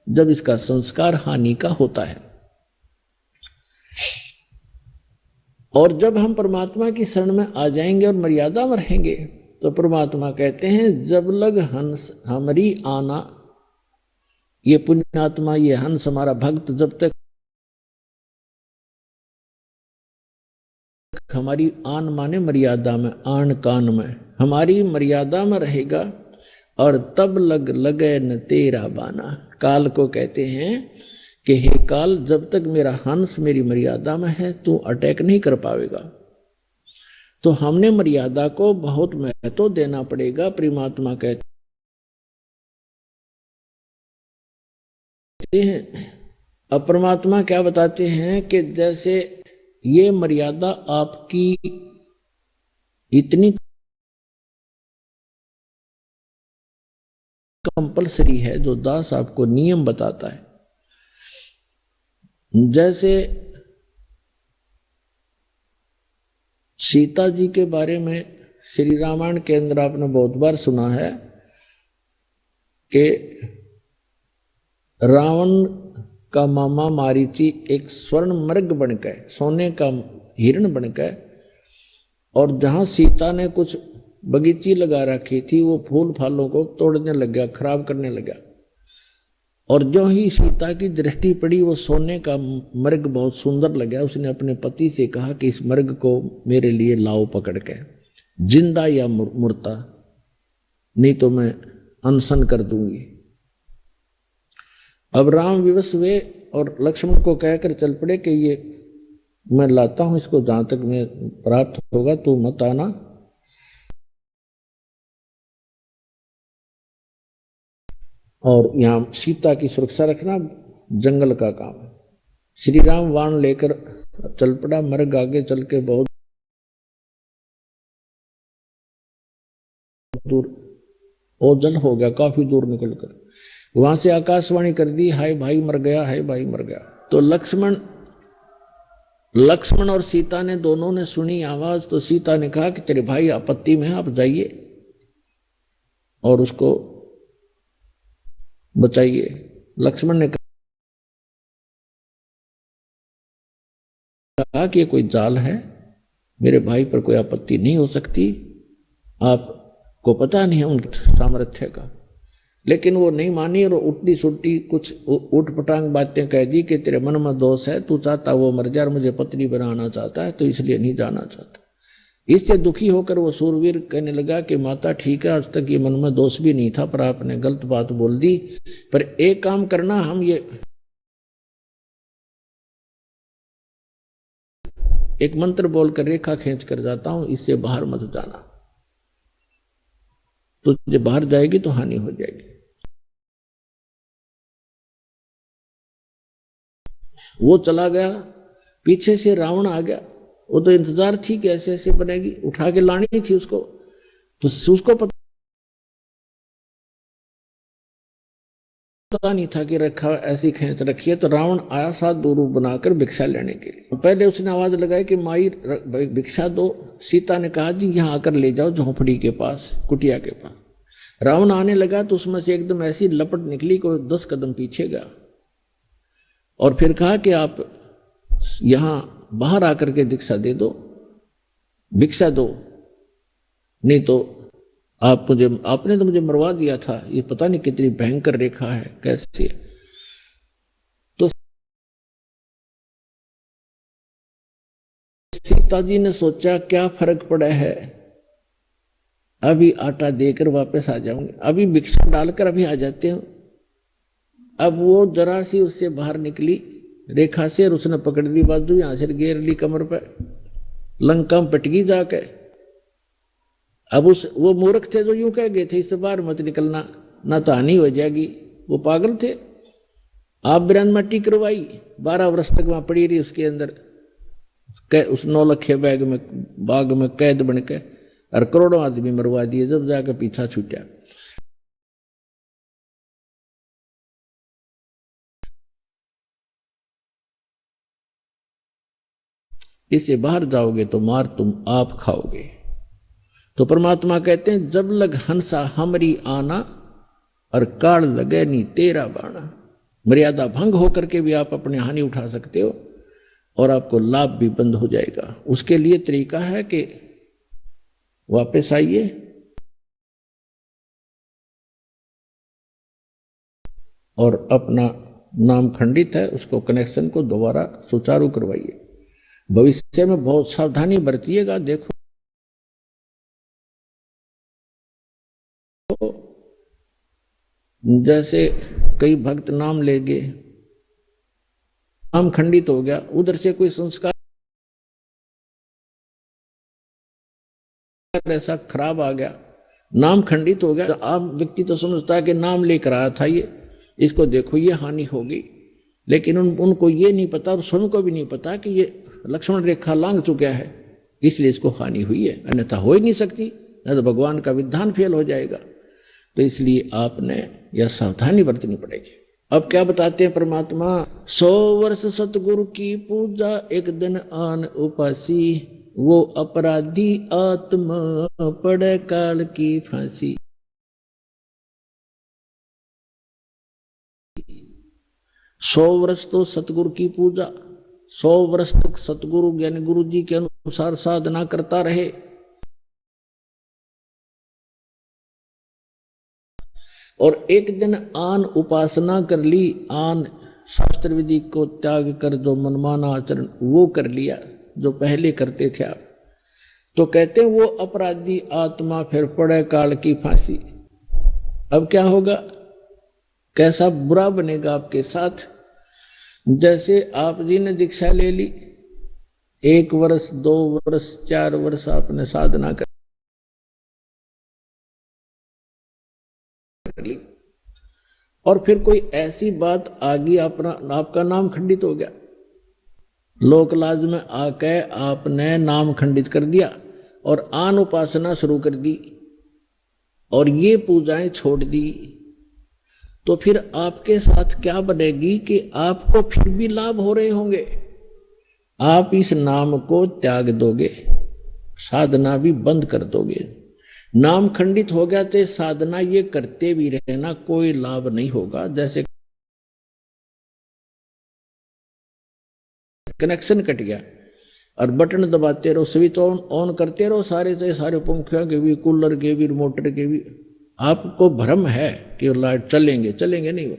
जब इसका संस्कार हानि का होता है। और जब हम परमात्मा की शरण में आ जाएंगे और मर्यादा में रहेंगे, तो परमात्मा कहते हैं, जब लग हंस हमारी आना, ये पुण्यात्मा, ये हंस हमारा भक्त जब तक हमारी आन माने मर्यादा में, आन कान में, हमारी मर्यादा में रहेगा, और तब लगे न तेरा बाना। काल को कहते हैं कि हे काल, जब तक मेरा हंस मेरी मर्यादा में है, तू अटैक नहीं कर पाएगा। तो हमने मर्यादा को बहुत महत्व देना पड़ेगा। परमात्मा कहते हैं, अब परमात्मा क्या बताते हैं कि जैसे ये मर्यादा आपकी इतनी कंपलसरी है, जो दास आपको नियम बताता है, जैसे सीता जी के बारे में श्री रामायण के अंदर आपने बहुत बार सुना है कि रावण का मामा मारीची एक स्वर्ण मृग बनकर, सोने का हिरण बनकर, और जहां सीता ने कुछ बगीची लगा रखी थी, वो फूल फालों को तोड़ने लग गया, खराब करने लगा। और जो ही सीता की दृष्टि पड़ी, वो सोने का मृग बहुत सुंदर लगा। उसने अपने पति से कहा कि इस मृग को मेरे लिए लाओ पकड़ के, जिंदा या मुर्दा, नहीं तो मैं अनशन कर दूंगी। अब राम विवश हुए और लक्ष्मण को कहकर चल पड़े कि ये मैं लाता हूं, इसको जहां तक मैं प्राप्त होगा तू मत आना। और यहां सीता की सुरक्षा रखना जंगल का काम है। श्री राम वाण लेकर चल पड़ा, मृग आगे चल के बहुत दूर ओझल हो गया, काफी दूर निकलकर वहां से आकाशवाणी कर दी, हाय भाई मर गया, हाय भाई मर गया। तो लक्ष्मण और सीता ने दोनों ने सुनी आवाज। तो सीता ने कहा कि तेरे भाई आपत्ति में है, आप जाइए और उसको बचाइए। लक्ष्मण ने कहा कि ये कोई जाल है, मेरे भाई पर कोई आपत्ति नहीं हो सकती, आपको पता नहीं है उनके सामर्थ्य का। लेकिन वो नहीं मानी और उल्टी सुल्टी कुछ उठपटांग बातें कह दी कि तेरे मन में दोष है, तू चाहता वो मर जाए, मुझे पत्नी बनाना चाहता है, तो इसलिए नहीं जाना चाहता। इससे दुखी होकर वो सूरवीर कहने लगा कि माता ठीक है, आज तक ये मन में दोष भी नहीं था, पर आपने गलत बात बोल दी। पर एक काम करना, हम ये एक मंत्र बोलकर रेखा खींच कर जाता हूं, इससे बाहर मत जाना, तो तुझे बाहर जाएगी तो हानि हो जाएगी। वो चला गया, पीछे से रावण आ गया। वो तो इंतजार थी कि ऐसे ऐसे बनेगी, उठा के लानी थी उसको, तो उसको पता नहीं था कि रखा ऐसी खींच रखी है। तो रावण आया साथ दो रूप बनाकर भिक्षा लेने के लिए। पहले उसने आवाज लगाई कि माई भिक्षा दो। सीता ने कहा जी यहां आकर ले जाओ, झोंपड़ी के पास, कुटिया के पास। रावण आने लगा तो उसमें से एकदम ऐसी लपट निकली कि 10 कदम पीछे गया और फिर कहा कि आप यहां बाहर आकर के भिक्षा दे दो, भिक्षा दो, नहीं तो आपने तो मुझे मरवा दिया था। ये पता नहीं कितनी भयंकर रेखा है, कैसे। तो सीता जी ने सोचा क्या फर्क पड़ा है, अभी आटा देकर वापस आ जाऊंगे, अभी भिक्षा डालकर अभी आ जाते हैं। अब वो जरा सी उससे बाहर निकली रेखा से और उसने पकड़ दी बाजू, यहां से घेर ली कमर पे, लंका में पटगी जाके अब वो मूर्ख थे जो यूं कह गए थे इससे बाहर मत निकलना, ना तो हानि हो जाएगी। वो पागल थे। आप बिरान मट्टी करवाई, 12 वर्ष तक वहां पड़ी रही उसके अंदर, उस 9 लखे बाग में कैद बन के, और करोड़ों आदमी मरवा दिए जब जाकर पीछा छूटा। इससे बाहर जाओगे तो मार तुम आप खाओगे। तो परमात्मा कहते हैं जब लग हंसा हमरी आना, और काल लगे नी तेरा बाणा। मर्यादा भंग होकर के भी आप अपने हानि उठा सकते हो और आपको लाभ भी बंद हो जाएगा। उसके लिए तरीका है कि वापस आइए और अपना नाम खंडित है उसको कनेक्शन को दोबारा सुचारू करवाइए। भविष्य में बहुत सावधानी बरतिएगा। देखो जैसे कई भक्त नाम लेंगे, नाम खंडित हो गया, उधर से कोई संस्कार ऐसा खराब आ गया, नाम खंडित हो गया, तो आप व्यक्ति तो समझता है कि नाम लेकर आया था ये, इसको देखो ये हानि होगी, लेकिन उनको ये नहीं पता और स्वयं को भी नहीं पता कि ये लक्ष्मण रेखा लांघ चुका है, इसलिए इसको हानि हुई है, अन्यथा हो ही नहीं सकती, नहीं तो भगवान का विधान फेल हो जाएगा। तो इसलिए आपने यह सावधानी बरतनी पड़ेगी। अब क्या बताते हैं परमात्मा, 100 वर्ष सतगुरु की पूजा, एक दिन आन उपासी, वो अपराधी आत्मा पड़े काल की फांसी। 100 वर्ष तो सतगुरु की पूजा, 100 वर्ष तक सतगुरु यानी गुरु जी के अनुसार साधना करता रहे, और एक दिन आन उपासना कर ली, आन शास्त्र विधि को त्याग कर जो मनमाना आचरण वो कर लिया जो पहले करते थे आप, तो कहते हैं वो अपराधी आत्मा फिर पड़े काल की फांसी। अब क्या होगा, कैसा बुरा बनेगा आपके साथ। जैसे आप जी ने दीक्षा ले ली, 1 वर्ष 2 वर्ष 4 वर्ष आपने साधना कर ली, और फिर कोई ऐसी बात आ गई, आपका नाम खंडित हो गया, लोक लाज में आके आपने नाम खंडित कर दिया और आन उपासना शुरू कर दी और ये पूजाएं छोड़ दी, तो फिर आपके साथ क्या बनेगी कि आपको फिर भी लाभ हो रहे होंगे, आप इस नाम को त्याग दोगे, साधना भी बंद कर दोगे। नाम खंडित हो गया तो साधना ये करते भी रहना कोई लाभ नहीं होगा। जैसे कनेक्शन कट गया और बटन दबाते रहो, स्विच ऑन करते रहो, सारे से सारे पंखियों के भी, कूलर के भी, मोटर के भी, आपको भ्रम है कि लाइट चलेंगे नहीं। वो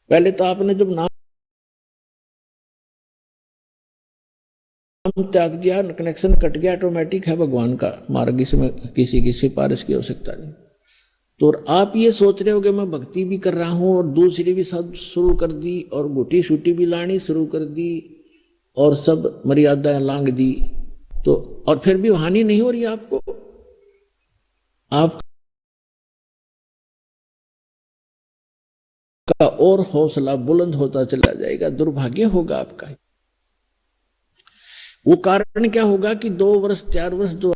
पहले तो आपने जब नाम त्याग दिया, कनेक्शन कट गया, ऑटोमेटिक है भगवान का मार्ग, इसमें किसी की सिफारिश की आवश्यकता नहीं। तो आप ये सोच रहे हो कि मैं भक्ति भी कर रहा हूं और दूसरी भी सब शुरू कर दी और गुटी शूटी भी लानी शुरू कर दी और सब मर्यादाएं लांघ दी, तो और फिर भी हानि नहीं हो रही आपको, आपका और हौसला बुलंद होता चला जाएगा, दुर्भाग्य होगा आपका। वो कारण क्या होगा कि 2 वर्ष 4 वर्ष जो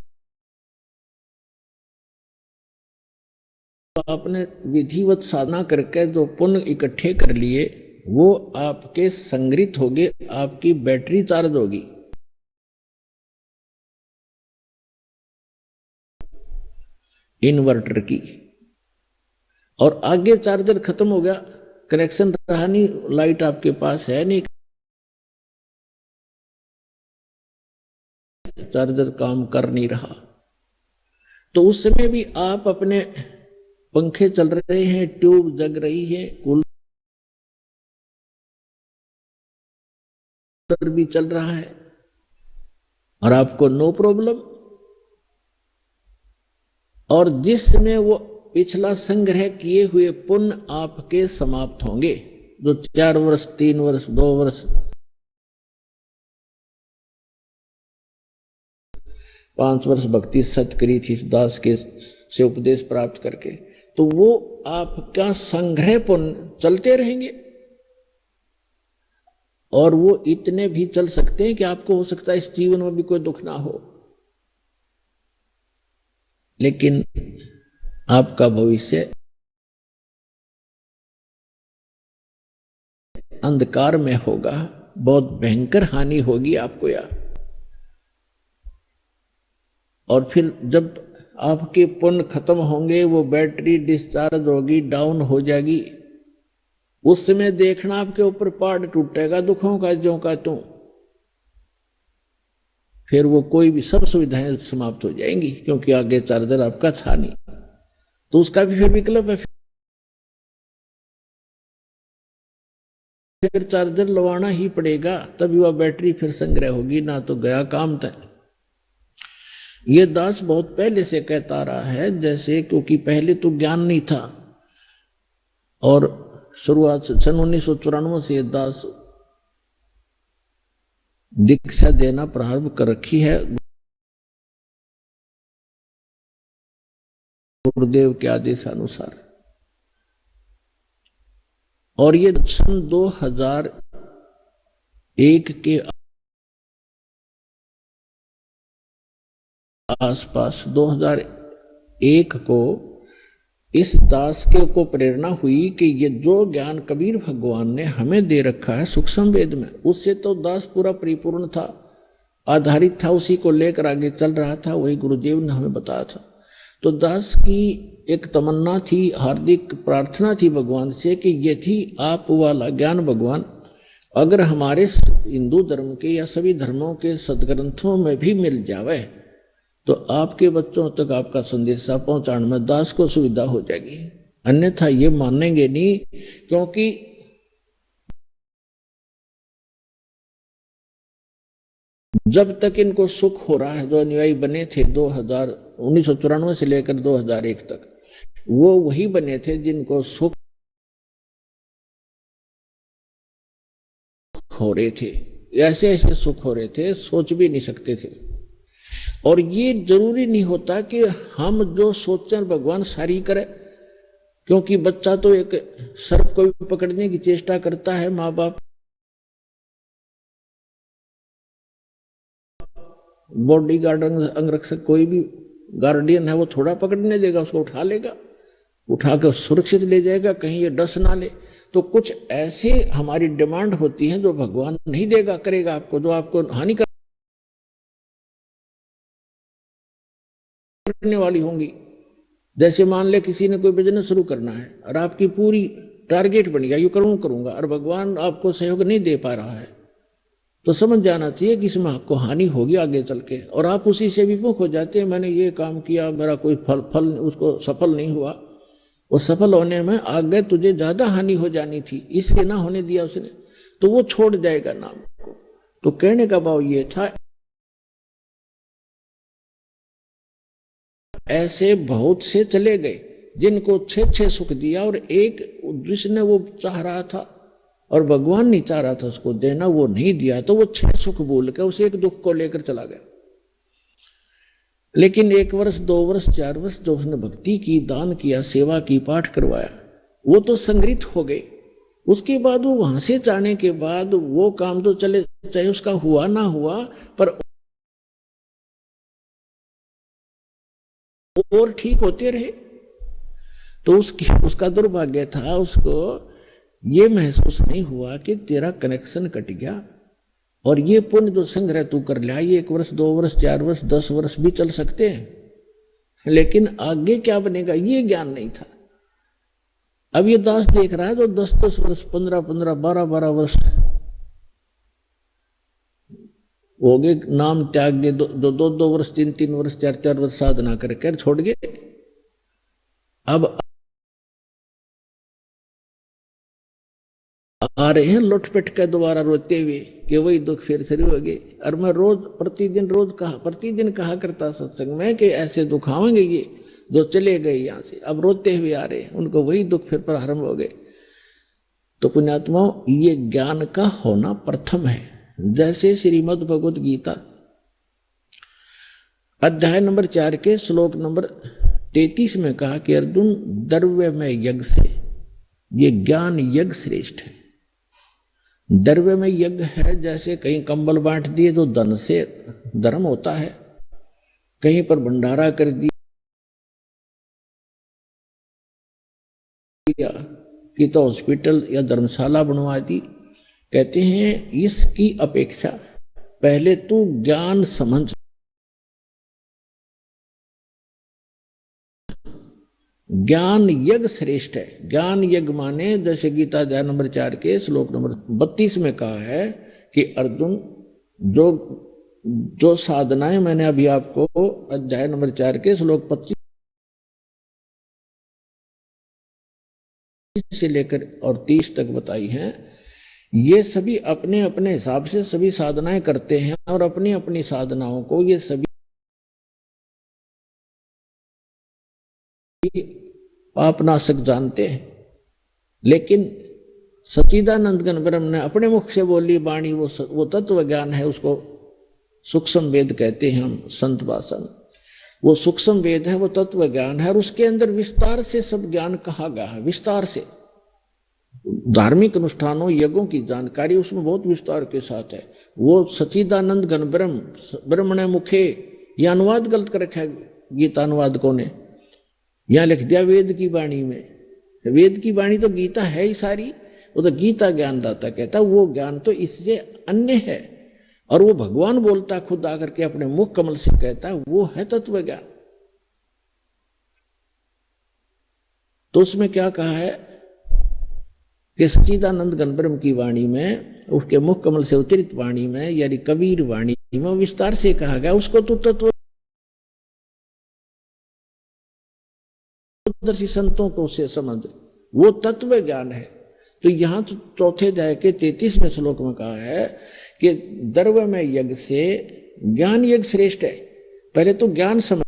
आपने विधिवत साधना करके जो पुण्य इकट्ठे कर लिए वो आपके संग्रहित होंगे, आपकी बैटरी चार्ज होगी। इन्वर्टर की, और आगे चार्जर खत्म हो गया, कनेक्शन रहा नहीं, लाइट आपके पास है नहीं, चार्जर काम कर नहीं रहा, तो उस समय भी आप अपने पंखे चल रहे हैं, ट्यूब जग रही है, कूलर भी चल रहा है और आपको नो प्रॉब्लम। और जिस समय वो पिछला संग्रह किए हुए पुण्य आपके समाप्त होंगे, जो 4 वर्ष 3 वर्ष 2 वर्ष 5 वर्ष भक्ति सत करी थी इस दास के से उपदेश प्राप्त करके, तो वो आपका संग्रह पुण्य चलते रहेंगे और वो इतने भी चल सकते हैं कि आपको हो सकता है इस जीवन में भी कोई दुख ना हो, लेकिन आपका भविष्य अंधकार में होगा, बहुत भयंकर हानि होगी आपको यार। और फिर जब आपके पुण्य खत्म होंगे, वो बैटरी डिस्चार्ज होगी, डाउन हो जाएगी, उस समय देखना आपके ऊपर पहाड़ टूटेगा दुखों का ज्यों का त्यों। फिर वो कोई भी सब सुविधाएं समाप्त हो जाएंगी, क्योंकि आगे चार्जर आपका था नहीं, तो उसका भी फिर विकल्प है, फिर चार्जर लगवाना ही पड़ेगा, तभी वह बैटरी फिर संग्रह होगी, ना तो गया काम तय। ये दास बहुत पहले से कहता रहा है, जैसे क्योंकि पहले तो ज्ञान नहीं था और शुरुआत सन 1994 से दास दीक्षा देना प्रारंभ कर रखी है गुरुदेव के आदेशानुसार। और ये सन 2001 के आसपास 2001 को इस दास को प्रेरणा हुई कि ये जो ज्ञान कबीर भगवान ने हमें दे रखा है सूक्ष्म वेद में, उससे तो दास पूरा परिपूर्ण था, आधारित था, उसी को लेकर आगे चल रहा था, वही गुरुदेव ने हमें बताया था। तो दास की एक तमन्ना थी, हार्दिक प्रार्थना थी भगवान से कि यदि आप वाला ज्ञान भगवान अगर हमारे हिंदू धर्म के या सभी धर्मों के सदग्रंथों में भी मिल जावे तो आपके बच्चों तक आपका संदेशा पहुंचाने में दास को सुविधा हो जाएगी, अन्यथा ये मानेंगे नहीं। क्योंकि जब तक इनको सुख हो रहा है, जो अनुयायी बने थे 1994 से लेकर 2001 तक, वो वही बने थे जिनको सुख हो रहे थे, ऐसे ऐसे सुख हो रहे थे सोच भी नहीं सकते थे। और ये जरूरी नहीं होता कि हम जो सोचें भगवान सारी करे, क्योंकि बच्चा तो एक सर्प को भी पकड़ने की चेष्टा करता है, माँ बाप बॉडी गार्ड अंगरक्षक कोई भी गार्डियन है वो थोड़ा पकड़ने देगा, उसको उठा लेगा, उठाकर सुरक्षित ले जाएगा, कहीं ये डस ना ले। तो कुछ ऐसे हमारी डिमांड होती है जो भगवान नहीं देगा, करेगा आपको, जो आपको हानि करने वाली होंगी। जैसे मान ले किसी ने कोई बिजनेस शुरू करना है और आपकी पूरी टारगेट बन गया, यू करूंगा, और भगवान आपको सहयोग नहीं दे पा रहा है, तो समझ जाना चाहिए कि इसमें आपको हानि होगी आगे चल के, और आप उसी से विमुख हो जाते हैं। मैंने ये काम किया, मेरा कोई फल उसको सफल नहीं हुआ, वो सफल होने में आगे तुझे ज्यादा हानि हो जानी थी, इसलिए ना होने दिया उसने, तो वो छोड़ जाएगा नाम को। तो कहने का भाव ये था, ऐसे बहुत से चले गए जिनको 6 सुख दिया, और एक जिसने वो चाह रहा था और भगवान नहीं चाह रहा था उसको देना, वो नहीं दिया, तो वो 6 सुख भूल के उस एक दुख को लेकर चला गया। लेकिन 1 वर्ष 2 वर्ष 4 वर्ष जो उसने भक्ति की, दान किया, सेवा की, पाठ करवाया, वो तो संग्रहित हो गए। उसके बाद वो वहां से जाने के बाद वो काम तो चले, चाहे उसका हुआ ना हुआ, पर और ठीक होते रहे। तो उसका दुर्भाग्य था, उसको ये महसूस नहीं हुआ कि तेरा कनेक्शन कट गया, और ये पुण्य जो संग्रह तू कर लिया, ये 1 वर्ष 2 वर्ष 4 वर्ष 10 वर्ष भी चल सकते हैं, लेकिन आगे क्या बनेगा ये ज्ञान नहीं था। अब ये दास देख रहा है जो 10-10 वर्ष 15-15 12-12 वर्ष हो गए नाम त्याग गए, जो 2-2 वर्ष 3-3 वर्ष 4-4 वर्ष साधना कर छोड़ गए। अब आ रहे हैं लुटपिट के दोबारा रोते हुए कि वही दुख फिर शुरू हो गए। और मैं प्रतिदिन कहा करता सत्संग में कि ऐसे दुख आएंगे ये जो चले गए यहां से, अब रोते हुए आ रहे हैं, उनको वही दुख फिर प्रारंभ हो गए। तो पुण्यात्माओं, ये ज्ञान का होना प्रथम है। जैसे श्रीमद् भगवत गीता अध्याय नंबर 4 के श्लोक नंबर 33 में कहा कि अर्जुन, द्रव्य में यज्ञ से ये ज्ञान यज्ञ श्रेष्ठ है। द्रव्य में यज्ञ है, जैसे कहीं कंबल बांट दिए तो धन से धर्म होता है, कहीं पर भंडारा कर दिया कि तो हॉस्पिटल या धर्मशाला बनवा दी। कहते हैं इसकी अपेक्षा पहले तू ज्ञान समझ, ज्ञान यज्ञ श्रेष्ठ है। ज्ञान यज्ञ माने जैसे गीता अध्याय नंबर 4 के श्लोक नंबर 32 में कहा है कि अर्जुन, जो साधनाएं मैंने अभी आपको अध्याय नंबर 4 के श्लोक 25 से लेकर और 30 तक बताई हैं, ये सभी अपने अपने हिसाब से सभी साधनाएं करते हैं और अपनी अपनी साधनाओं को ये सभी पापनाशक जानते हैं। लेकिन सच्चिदानंद घन ब्रह्म ने अपने मुख से बोली वाणी वो तत्व ज्ञान है, उसको सूक्ष्म वेद कहते हैं हम, संत भाषण। वो सूक्ष्म वेद है, वो तत्व ज्ञान है और उसके अंदर विस्तार से सब ज्ञान कहा गया है। विस्तार से धार्मिक अनुष्ठानों यज्ञों की जानकारी उसमें बहुत विस्तार के साथ है। वो सच्चिदानंद घन ब्रह्मणे मुखे, यह अनुवाद गलत कर रखा है गीता अनुवादकों ने, यहां लिख दिया वेद की वाणी में। वेद की वाणी तो गीता है ही सारी, वो तो गीता ज्ञानदाता कहता, वो ज्ञान तो इससे अन्य है और वो भगवान बोलता खुद आकर के अपने मुख कमल से कहता, वो है तत्व ज्ञान। तो उसमें क्या कहा है कि सच्चिदानंद घन ब्रह्म की वाणी में, उसके मुख कमल से उतरित वाणी में यानी कबीर वाणी में विस्तार से कहा गया, उसको तो तत्वदर्शी संतों को से समझ, वो तत्व ज्ञान है। तो यहां तो चौथे अध्याय के 33वें श्लोक में कहा है कि द्रव्य में यज्ञ से ज्ञान यज्ञ श्रेष्ठ है। पहले तो ज्ञान समझ,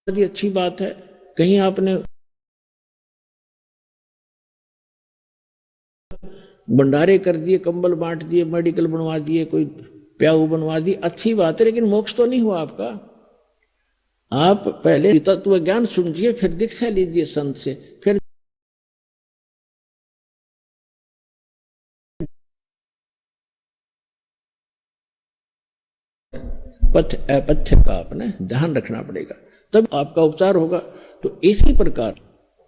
अच्छी बात है। कहीं आपने भंडारे कर दिए, कंबल बांट दिए, मेडिकल बनवा दिए, कोई प्याऊ बनवा दी, अच्छी बात है, लेकिन मोक्ष तो नहीं हुआ आपका। आप पहले तत्व ज्ञान सुनिए, फिर दीक्षा लीजिए संत से, फिर पथ अपथ्य का आपने ध्यान रखना पड़ेगा, तब आपका उपचार होगा। तो इसी प्रकार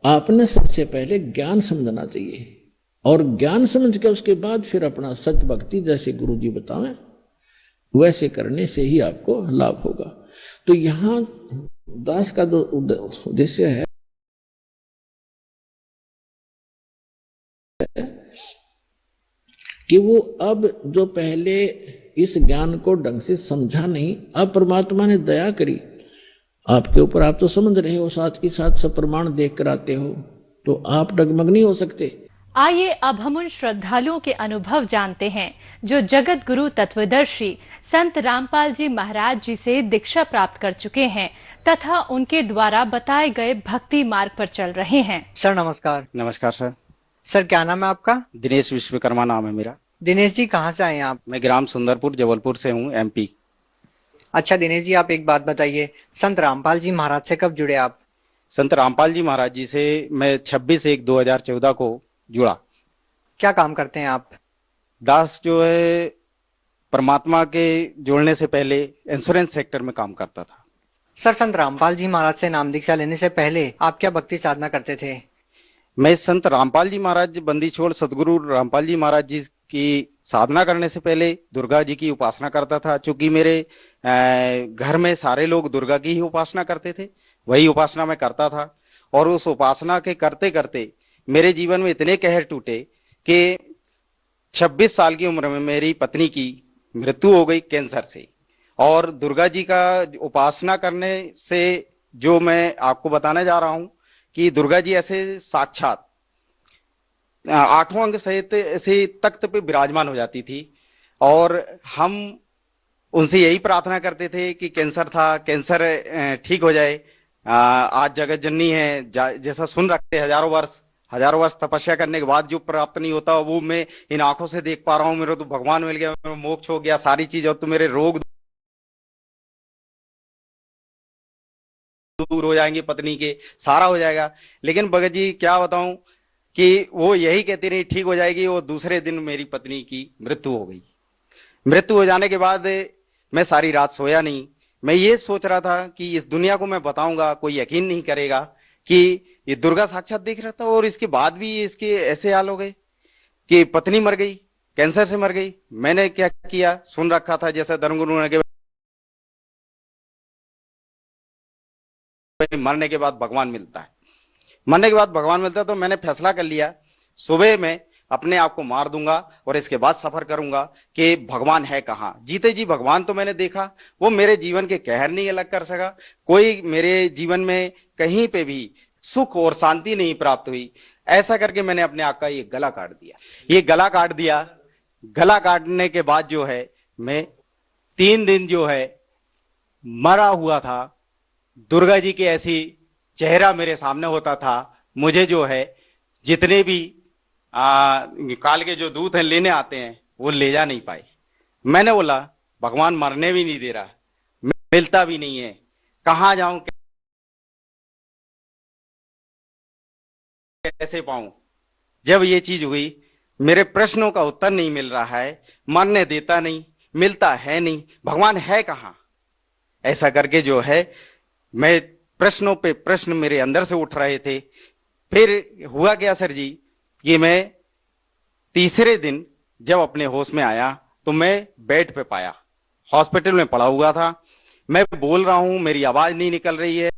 आपने सबसे पहले ज्ञान समझना चाहिए और ज्ञान समझ के उसके बाद फिर अपना सत भक्ति जैसे गुरु जी बताएं वैसे करने से ही आपको लाभ होगा। तो यहां दास का जो उद्देश्य है कि वो अब जो पहले इस ज्ञान को ढंग से समझा नहीं, अब परमात्मा ने दया करी आपके ऊपर, आप तो समझ रहे हो, साथ के साथ सब प्रमाण देख कर आते हो, तो आप डगमग नहीं हो सकते। आइए अब हम उन श्रद्धालुओं के अनुभव जानते हैं जो जगत गुरु तत्वदर्शी संत रामपाल जी महाराज जी से दीक्षा प्राप्त कर चुके हैं तथा उनके द्वारा बताए गए भक्ति मार्ग पर चल रहे हैं। सर नमस्कार। नमस्कार सर। सर क्या नाम है आपका? दिनेश विश्वकर्मा नाम है मेरा। दिनेश जी कहाँ से आए हैं आप? मैं ग्राम सुंदरपुर जबलपुर से हूँ, एमपी। अच्छा दिनेश जी, आप एक बात बताइए, संत रामपाल जी महाराज से कब जुड़े आप? संत रामपाल जी महाराज जी से मैं 26/1/2014 को जुड़ा। क्या काम करते हैं आप? दास जो है परमात्मा के जोड़ने से पहले इंश्योरेंस सेक्टर में काम करता था। सर संत रामपाल जी महाराज से नाम दीक्षा लेने से पहले आप क्या भक्ति साधना करते थे? मैं संत रामपाल जी महाराज बंदी छोड़ सदगुरु रामपाल जी महाराज जी की साधना करने से पहले दुर्गा जी की उपासना करता था। चूंकि मेरे घर में सारे लोग दुर्गा की ही उपासना करते थे, वही उपासना मैं करता था। और उस उपासना के करते करते मेरे जीवन में इतने कहर टूटे कि 26 साल की उम्र में मेरी पत्नी की मृत्यु हो गई कैंसर से। और दुर्गा जी का उपासना करने से जो मैं आपको बताने जा रहा हूं कि दुर्गा जी ऐसे साक्षात 8वां अंग सहित ऐसे तख्त पे विराजमान हो जाती थी और हम उनसे यही प्रार्थना करते थे कि कैंसर था, कैंसर ठीक हो जाए। आज जगत जननी है, जैसा सुन रखते हजारों वर्ष हजारों वर्ष तपस्या करने के बाद जो प्राप्त नहीं होता वो मैं इन आंखों से देख पा रहा हूं। मेरे तो भगवान मिल गया, मेरा मोक्ष हो गया, सारी चीज, और तो मेरे रोग दूर हो जाएंगे, पत्नी के सारा हो जाएगा। लेकिन भगत जी क्या बताऊं कि वो यही कहती रही ठीक हो जाएगी। वो दूसरे दिन मेरी पत्नी की मृत्यु हो गई। मृत्यु हो जाने के बाद मैं सारी रात सोया नहीं। मैं ये सोच रहा था कि इस दुनिया को मैं बताऊंगा, कोई यकीन नहीं करेगा कि ये दुर्गा साक्षात दिख रहा था, और इसके बाद भी इसके ऐसे हाल हो गए कि पत्नी मर गई, कैंसर से मर गई। मैंने क्या किया, सुन रखा था जैसे धर्मगुरु ने मरने के बाद भगवान मिलता है, मरने के बाद भगवान मिलता है। तो मैंने फैसला कर लिया सुबह में अपने आप को मार दूंगा और इसके बाद सफर करूंगा कि भगवान है कहां। जीते जी भगवान तो मैंने देखा, वो मेरे जीवन के कहर नहीं अलग कर सका। कोई मेरे जीवन में कहीं पे भी सुख और शांति नहीं प्राप्त हुई। ऐसा करके मैंने अपने आप का ये गला काट दिया। ये गला काट दिया। गला काटने के बाद जो है मैं 3 दिन जो है मरा हुआ था। दुर्गा जी के ऐसी चेहरा मेरे सामने होता था। मुझे जो है जितने भी काल के जो दूत हैं लेने आते हैं वो ले जा नहीं पाए। मैंने बोला भगवान मरने भी नहीं दे रहा, मिलता भी नहीं है, कहां जाऊं, कैसे पाऊं। जब ये चीज हुई, मेरे प्रश्नों का उत्तर नहीं मिल रहा है, मरने देता नहीं, मिलता है नहीं, भगवान है कहां। ऐसा करके जो है मैं प्रश्नों पे प्रश्न मेरे अंदर से उठ रहे थे। फिर हुआ क्या सर जी कि मैं तीसरे दिन जब अपने होश में आया तो मैं बेड पे पाया, हॉस्पिटल में पड़ा हुआ था। मैं बोल रहा हूं, मेरी आवाज नहीं निकल रही है।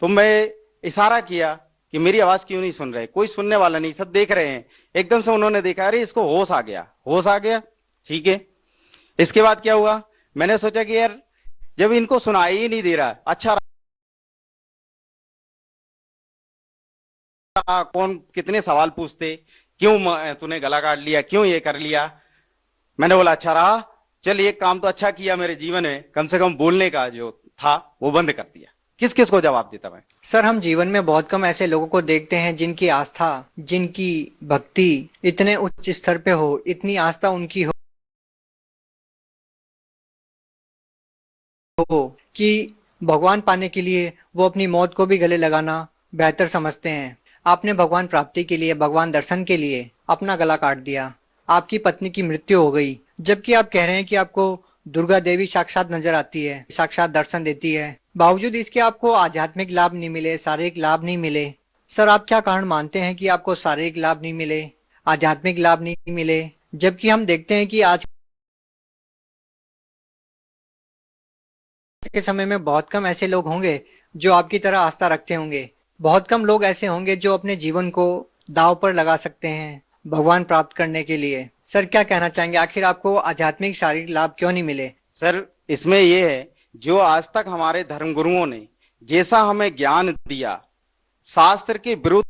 तो मैं इशारा किया कि मेरी आवाज क्यों नहीं सुन रहे। कोई सुनने वाला नहीं, सब देख रहे हैं। एकदम से उन्होंने देखा, अरे इसको होश आ गया, होश आ गया, ठीक है। इसके बाद क्या हुआ, मैंने सोचा कि यार जब इनको सुनाई ही नहीं दे रहा, अच्छा कौन कितने सवाल पूछते, क्यों तूने गला काट लिया, क्यों ये कर लिया। मैंने बोला अच्छा रहा, चल एक काम तो अच्छा किया मेरे जीवन में, कम से कम बोलने का जो था वो बंद कर दिया। किस किस को जवाब देता मैं। सर, हम जीवन में बहुत कम ऐसे लोगों को देखते हैं जिनकी आस्था, जिनकी भक्ति इतने उच्च स्तर पे हो, इतनी आस्था उनकी हो कि भगवान पाने के लिए वो अपनी मौत को भी गले लगाना बेहतर समझते हैं। आपने भगवान प्राप्ति के लिए, भगवान दर्शन के लिए अपना गला काट दिया। आपकी पत्नी की मृत्यु हो गई, जबकि आप कह रहे हैं कि आपको दुर्गा देवी साक्षात नजर आती है, साक्षात दर्शन देती है। बावजूद इसके आपको आध्यात्मिक लाभ नहीं मिले, शारीरिक लाभ नहीं मिले। सर, आप क्या कारण मानते हैं कि आपको शारीरिक लाभ नहीं मिले, आध्यात्मिक लाभ नहीं मिले, जबकि हम देखते हैं कि आज के समय में बहुत कम ऐसे लोग होंगे जो आपकी तरह आस्था रखते होंगे। बहुत कम लोग ऐसे होंगे जो अपने जीवन को दांव पर लगा सकते हैं भगवान प्राप्त करने के लिए। सर, क्या कहना चाहेंगे, आखिर आपको आध्यात्मिक शारीरिक लाभ क्यों नहीं मिले? सर, इसमें यह है, जो आज तक हमारे धर्मगुरुओं ने जैसा हमें ज्ञान दिया, शास्त्र के विरुद्ध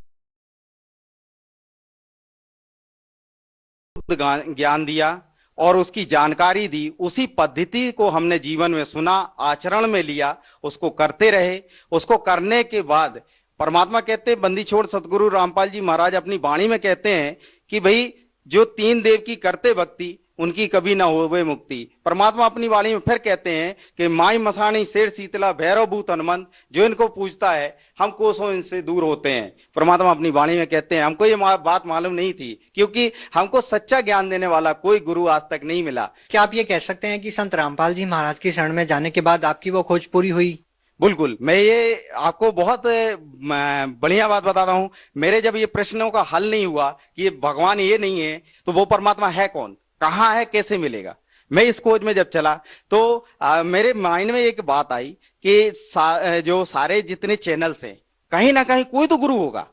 ज्ञान दिया और उसकी जानकारी दी, उसी पद्धति को हमने जीवन में सुना, आचरण में लिया, उसको करते रहे। उसको करने के बाद परमात्मा कहते हैं, बंदी छोड़ सतगुरु रामपाल जी महाराज अपनी वाणी में कहते हैं कि भाई जो 3 देव की करते भक्ति उनकी कभी ना होवे मुक्ति। परमात्मा अपनी वाणी में फिर कहते हैं कि माई मसाणी शेर शीतला भैरव भूत हनुमंत, जो इनको पूजता है हम कोसों इनसे दूर होते हैं। परमात्मा अपनी वाणी में कहते हैं। हमको ये बात मालूम नहीं थी, क्योंकि हमको सच्चा ज्ञान देने वाला कोई गुरु आज तक नहीं मिला। क्या आप ये कह सकते हैं कि संत रामपाल जी महाराज की शरण में जाने के बाद आपकी वो खोज पूरी हुई? बिल्कुल। मैं ये आपको बहुत बढ़िया बात बताता हूं। मेरे जब ये प्रश्नों का हल नहीं हुआ कि ये भगवान ये नहीं है तो वो परमात्मा है कौन, कहां है, कैसे मिलेगा, मैं इस खोज में जब चला तो मेरे माइंड में एक बात आई कि जो सारे जितने चैनल्स हैं, कहीं ना कहीं कोई तो गुरु होगा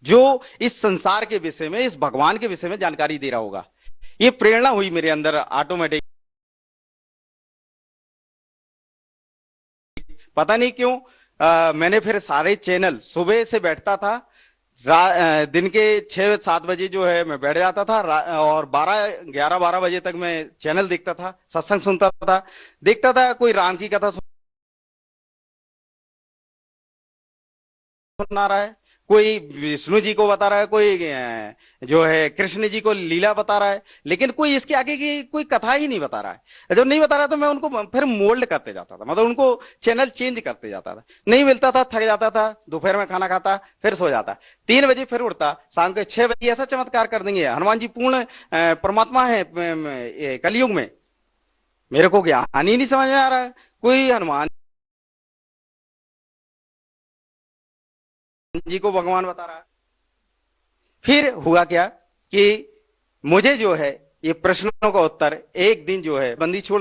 जो इस संसार के विषय में, इस भगवान के विषय में जानकारी दे रहा होगा। ये प्रेरणा हुई मेरे अंदर ऑटोमेटिक। पता नहीं क्यों मैंने फिर सारे चैनल, सुबह से बैठता था, दिन के 6-7 बजे जो है मैं बैठ जाता था और 11-12 बजे तक मैं चैनल देखता था, सत्संग सुनता था, देखता था, कोई राम की कथा सुना रहा है, कोई विष्णु जी को बता रहा है, कोई जो है कृष्ण जी को लीला बता रहा है, लेकिन कोई इसके आगे की कोई कथा ही नहीं बता रहा है। जब नहीं बता रहा तो मैं उनको फिर मोल्ड करते जाता था, मतलब उनको चैनल चेंज करते जाता था। नहीं मिलता था, थक जाता था, दोपहर में खाना खाता, फिर सो जाता, 3 बजे फिर उठता, शाम के 6 बजे ऐसा चमत्कार कर देंगे। हनुमान जी पूर्ण परमात्मा है कलयुग में, मेरे को ज्ञान ही नहीं समझ में आ रहा है। कोई हनुमान जी को भगवान बता रहा है। फिर हुआ क्या कि मुझे जो है ये प्रश्नों का उत्तर एक दिन जो है बंदी छोड़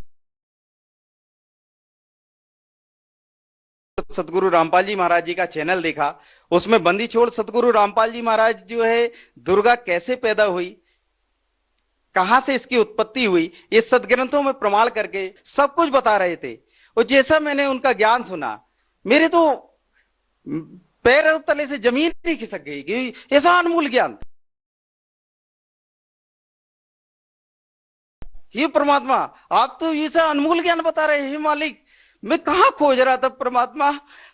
सतगुरु रामपाल जी महाराज जी का चैनल देखा। उसमें बंदी छोड़ सतगुरु रामपाल जी महाराज जो है दुर्गा कैसे पैदा हुई, कहां से इसकी उत्पत्ति हुई, ये सदग्रंथों में प्रमाण करके सब कुछ बता रहे थे। और जैसा मैंने उनका ज्ञान सुना, मेरे तो पैर तले से जमीन नहीं खिसक गई कि ऐसा अनमोल ज्ञान। हे परमात्मा, आप तो ऐसा अनमोल ज्ञान बता रहे हैं मालिक, मैं कहां खोज रहा था परमात्मा,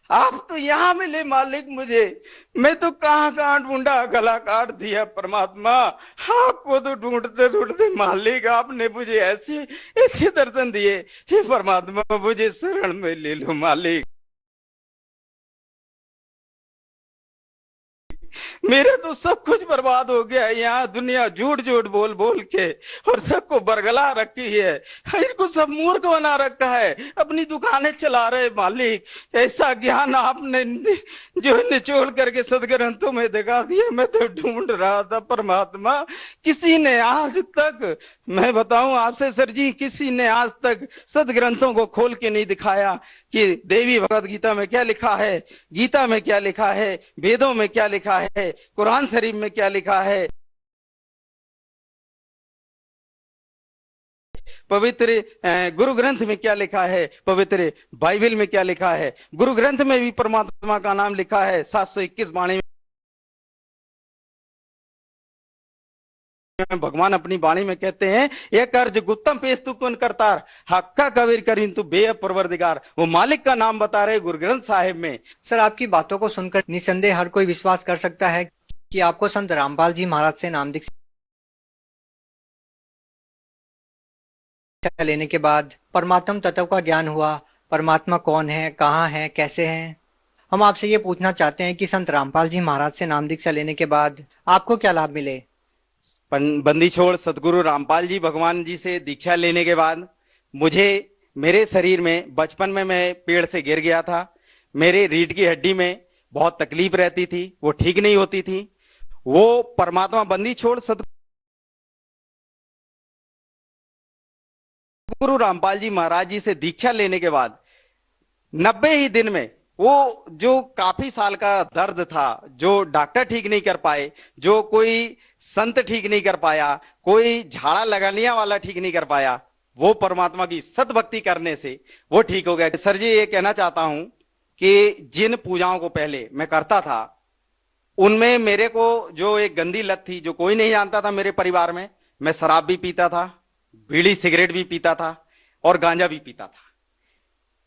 आप तो यहां मिले मालिक मुझे। मैं तो कहां कहां ढूंढा, गला काट दिया परमात्मा। आपको तो ढूंढते ढूंढते मालिक आपने मुझे ऐसे ऐसे दर्शन दिए। हे परमात्मा, मुझे शरण में ले लो मालिक। मेरा तो सब कुछ बर्बाद हो गया है। यहाँ दुनिया झूठ झूठ बोल बोल के और सबको बरगला रखी है, इनको सब मूर्ख बना रखा है, अपनी दुकानें चला रहे मालिक। ऐसा ज्ञान आपने जो निचोड़ करके सदग्रंथों में दिखा दिया। मैं तो ढूंढ रहा था परमात्मा, किसी ने आज तक, मैं बताऊं आपसे सर जी, किसी ने आज तक सदग्रंथों को खोल के नहीं दिखाया कि देवी भगवत गीता में क्या लिखा है, गीता में क्या लिखा है, वेदों में क्या लिखा है, कुरान शरीफ में क्या लिखा है, पवित्र गुरु ग्रंथ में क्या लिखा है, पवित्र बाइबल में क्या लिखा है। गुरु ग्रंथ में भी परमात्मा का नाम लिखा है 721 वाणी में। भगवान अपनी वाणी में कहते हैं, एक अर्ज गुप्तम पेश तू कौन करतार, हक्का कबीर करीन तू बे परवरदिगार। वो मालिक का नाम बता रहे गुरु ग्रंथ साहिब में। सर, आपकी बातों को सुनकर निसंदेह हर कोई विश्वास कर सकता है कि आपको संत रामपाल जी महाराज से नाम दीक्षा लेने के बाद परमात्म तत्व का ज्ञान हुआ। परमात्मा कौन है, कहाँ है, कैसे है। हम आपसे ये पूछना चाहते हैं कि संत रामपाल जी महाराज से नाम दीक्षा लेने के बाद आपको क्या लाभ मिले। बंदी छोड़ सतगुरु रामपाल जी भगवान जी से दीक्षा लेने के बाद मुझे, मेरे शरीर में, बचपन में मैं पेड़ से गिर गया था, मेरे रीढ़ की हड्डी में बहुत तकलीफ रहती थी, वो ठीक नहीं होती थी। वो परमात्मा बंदी छोड़ सतगुरु रामपाल जी महाराज जी से दीक्षा लेने के बाद 90 ही दिन में वो जो काफी साल का दर्द था, जो डॉक्टर ठीक नहीं कर पाए, जो कोई संत ठीक नहीं कर पाया, कोई झाड़ा लगाने वाला ठीक नहीं कर पाया, वो परमात्मा की सतभक्ति करने से वो ठीक हो गया। सर जी, ये कहना चाहता हूं कि जिन पूजाओं को पहले मैं करता था, उनमें मेरे को जो एक गंदी लत थी, जो कोई नहीं जानता था मेरे परिवार में, मैं शराब भी पीता था, बीड़ी सिगरेट भी पीता था और गांजा भी पीता था।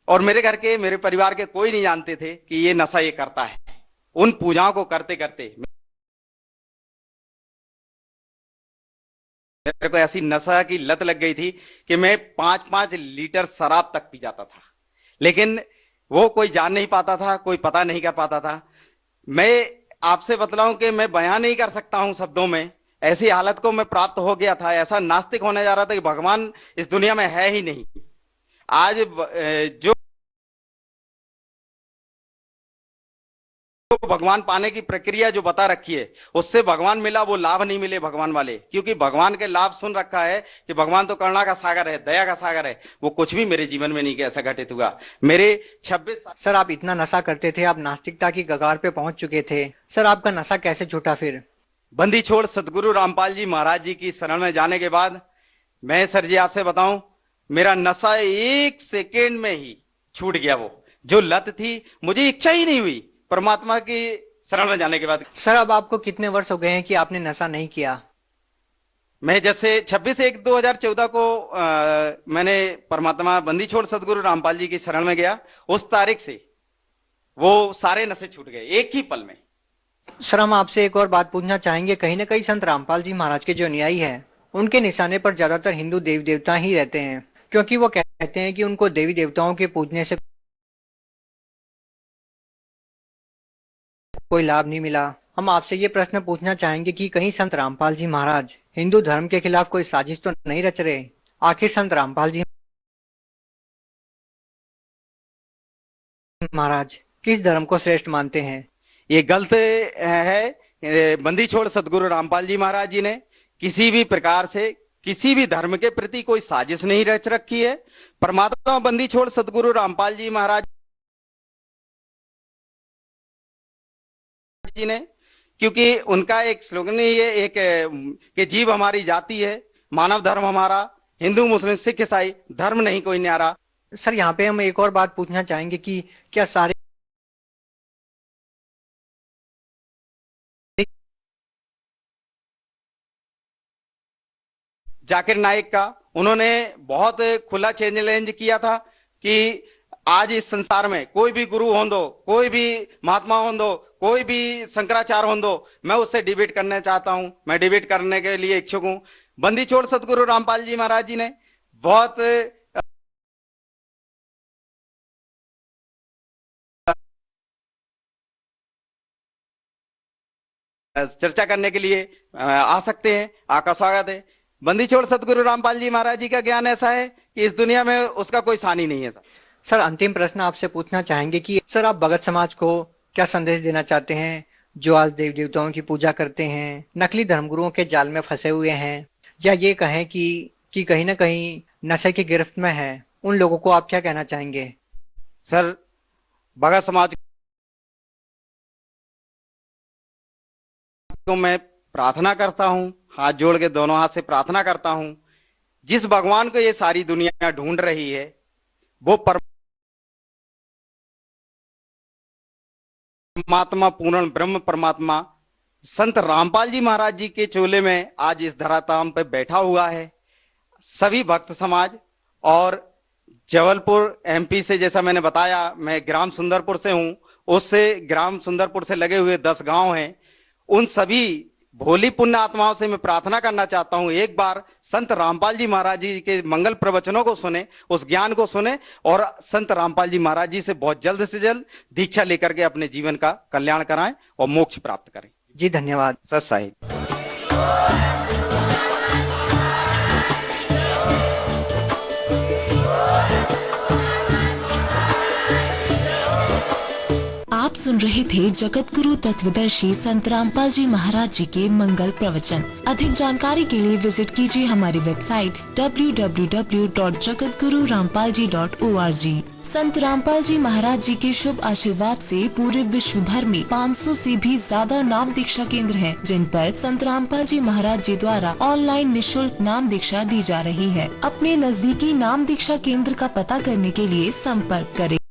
और मेरे घर के, मेरे परिवार के कोई नहीं जानते थे कि ये नशा ये करता है। उन पूजाओं को करते करते मेरे को ऐसी नशा की लत लग गई थी कि मैं 5-5 लीटर शराब तक पी जाता था, लेकिन वो कोई जान नहीं पाता था, कोई पता नहीं कर पाता था। मैं आपसे बतलाऊं कि मैं बयान नहीं कर सकता हूं शब्दों में, ऐसी हालत को मैं प्राप्त हो गया था। ऐसा नास्तिक होने जा रहा था कि भगवान इस दुनिया में है ही नहीं। आज जो भगवान पाने की प्रक्रिया जो बता रखी है, उससे भगवान मिला, वो लाभ नहीं मिले भगवान वाले, क्योंकि भगवान के लाभ सुन रखा है कि भगवान तो करुणा का सागर है, दया का सागर है। वो कुछ भी मेरे जीवन में नहीं कि ऐसा घटित हुआ। मेरे 26 साल। सर, आप इतना नशा करते थे, आप नास्तिकता की कगार पे पहुंच चुके थे। सर, आपका नशा कैसे छूटा फिर। बंदी छोड़ सतगुरु रामपाल जी महाराज जी की शरण में जाने के बाद मैं सर जी आपसे बताऊं, मेरा नशा 1 सेकेंड में ही छूट गया। वो जो लत थी, मुझे इच्छा ही नहीं हुई परमात्मा की शरण में जाने के बाद। सर, अब आपको कितने वर्ष हो गए हैं कि आपने नशा नहीं किया। मैं जैसे 26/1/2014 को मैंने परमात्मा बंदी छोड़ सतगुरु रामपाल जी की शरण में गया। उस तारीख से वो सारे नशे छूट गए एक ही पल में। सर, हम आपसे एक और बात पूछना चाहेंगे। कहीं ना कहीं संत रामपाल जी महाराज के जो अनुयायी हैं, उनके निशाने पर ज्यादातर हिंदू देवी देवता ही रहते हैं, क्योंकि वो कहते हैं कि उनको देवी देवताओं के पूजने से कोई लाभ नहीं मिला। हम आपसे ये प्रश्न पूछना चाहेंगे कि कहीं संत रामपाल जी महाराज हिंदू धर्म के खिलाफ कोई साजिश तो नहीं रच रहे? आखिर संत रामपाल जी महाराज किस धर्म को श्रेष्ठ मानते हैं? ये गलत है। बंदी छोड़ सदगुरु रामपाल जी महाराज जी ने किसी भी प्रकार से किसी भी धर्म के प्रति कोई साजिश नहीं रच रखी है। परमात्मा बंदी छोड़ सदगुरु रामपाल जी महाराज जी ने, क्योंकि उनका एक स्लोगन ही है एक कि जीव हमारी जाति है, मानव धर्म हमारा, हिंदू मुस्लिम सिख ईसाई धर्म नहीं कोई न्यारा। सर, यहाँ पे हम एक और बात पूछना चाहेंगे कि क्या सारे जाकिर नाइक का उन्होंने बहुत खुला चैलेंज किया था कि आज इस संसार में कोई भी गुरु हों दो, कोई भी महात्मा हों दो, कोई भी शंकराचार्य हों दो, मैं उससे डिबेट करना चाहता हूं, मैं डिबेट करने के लिए इच्छुक हूं। बंदी छोड़ सदगुरु रामपाल जी महाराज जी ने बहुत चर्चा करने के लिए आ सकते हैं, आपका स्वागत है। बंदी छोड़ सदगुरु रामपाल जी महाराज जी का ज्ञान ऐसा है कि इस दुनिया में उसका कोई सानी नहीं है। सर, अंतिम प्रश्न आपसे पूछना चाहेंगे कि सर, आप भगत समाज को क्या संदेश देना चाहते हैं, जो आज देवी देवताओं की पूजा करते हैं, नकली धर्मगुरुओं के जाल में फंसे हुए हैं, या ये कहें कि कहीं ना कहीं नशे की गिरफ्त में है, उन लोगों को आप क्या कहना चाहेंगे? सर, भगत समाज को मैं प्रार्थना करता हूं, हाथ जोड़ के दोनों हाथ से प्रार्थना करता हूं, जिस भगवान को ये सारी दुनिया ढूंढ रही है वो परमात्मा पूर्ण ब्रह्म परमात्मा संत रामपाल जी महाराज जी के चोले में आज इस धरातल पे बैठा हुआ है। सभी भक्त समाज और जबलपुर एमपी से, जैसा मैंने बताया, मैं ग्राम सुंदरपुर से हूं, उससे ग्राम सुंदरपुर से लगे हुए 10 गांव हैं, उन सभी भोली पुण्य आत्माओं से मैं प्रार्थना करना चाहता हूं, एक बार संत रामपाल जी महाराज जी के मंगल प्रवचनों को सुने, उस ज्ञान को सुने और संत रामपाल जी महाराज जी से बहुत जल्द से जल्द दीक्षा लेकर के अपने जीवन का कल्याण कराएं और मोक्ष प्राप्त करें। जी धन्यवाद। सत साहिब। आप सुन रहे थे जगत गुरु तत्वदर्शी संत रामपाल जी महाराज जी के मंगल प्रवचन। अधिक जानकारी के लिए विजिट कीजिए हमारी वेबसाइट www.jagatgururampalji.org। संत रामपाल जी महाराज जी के शुभ आशीर्वाद से पूरे विश्व भर में 500 से भी ज्यादा नाम दीक्षा केंद्र हैं, जिन पर संत रामपाल जी महाराज जी द्वारा ऑनलाइन निःशुल्क नाम दीक्षा दी जा रही है। अपने नजदीकी नाम दीक्षा केंद्र का पता करने के लिए संपर्क करें।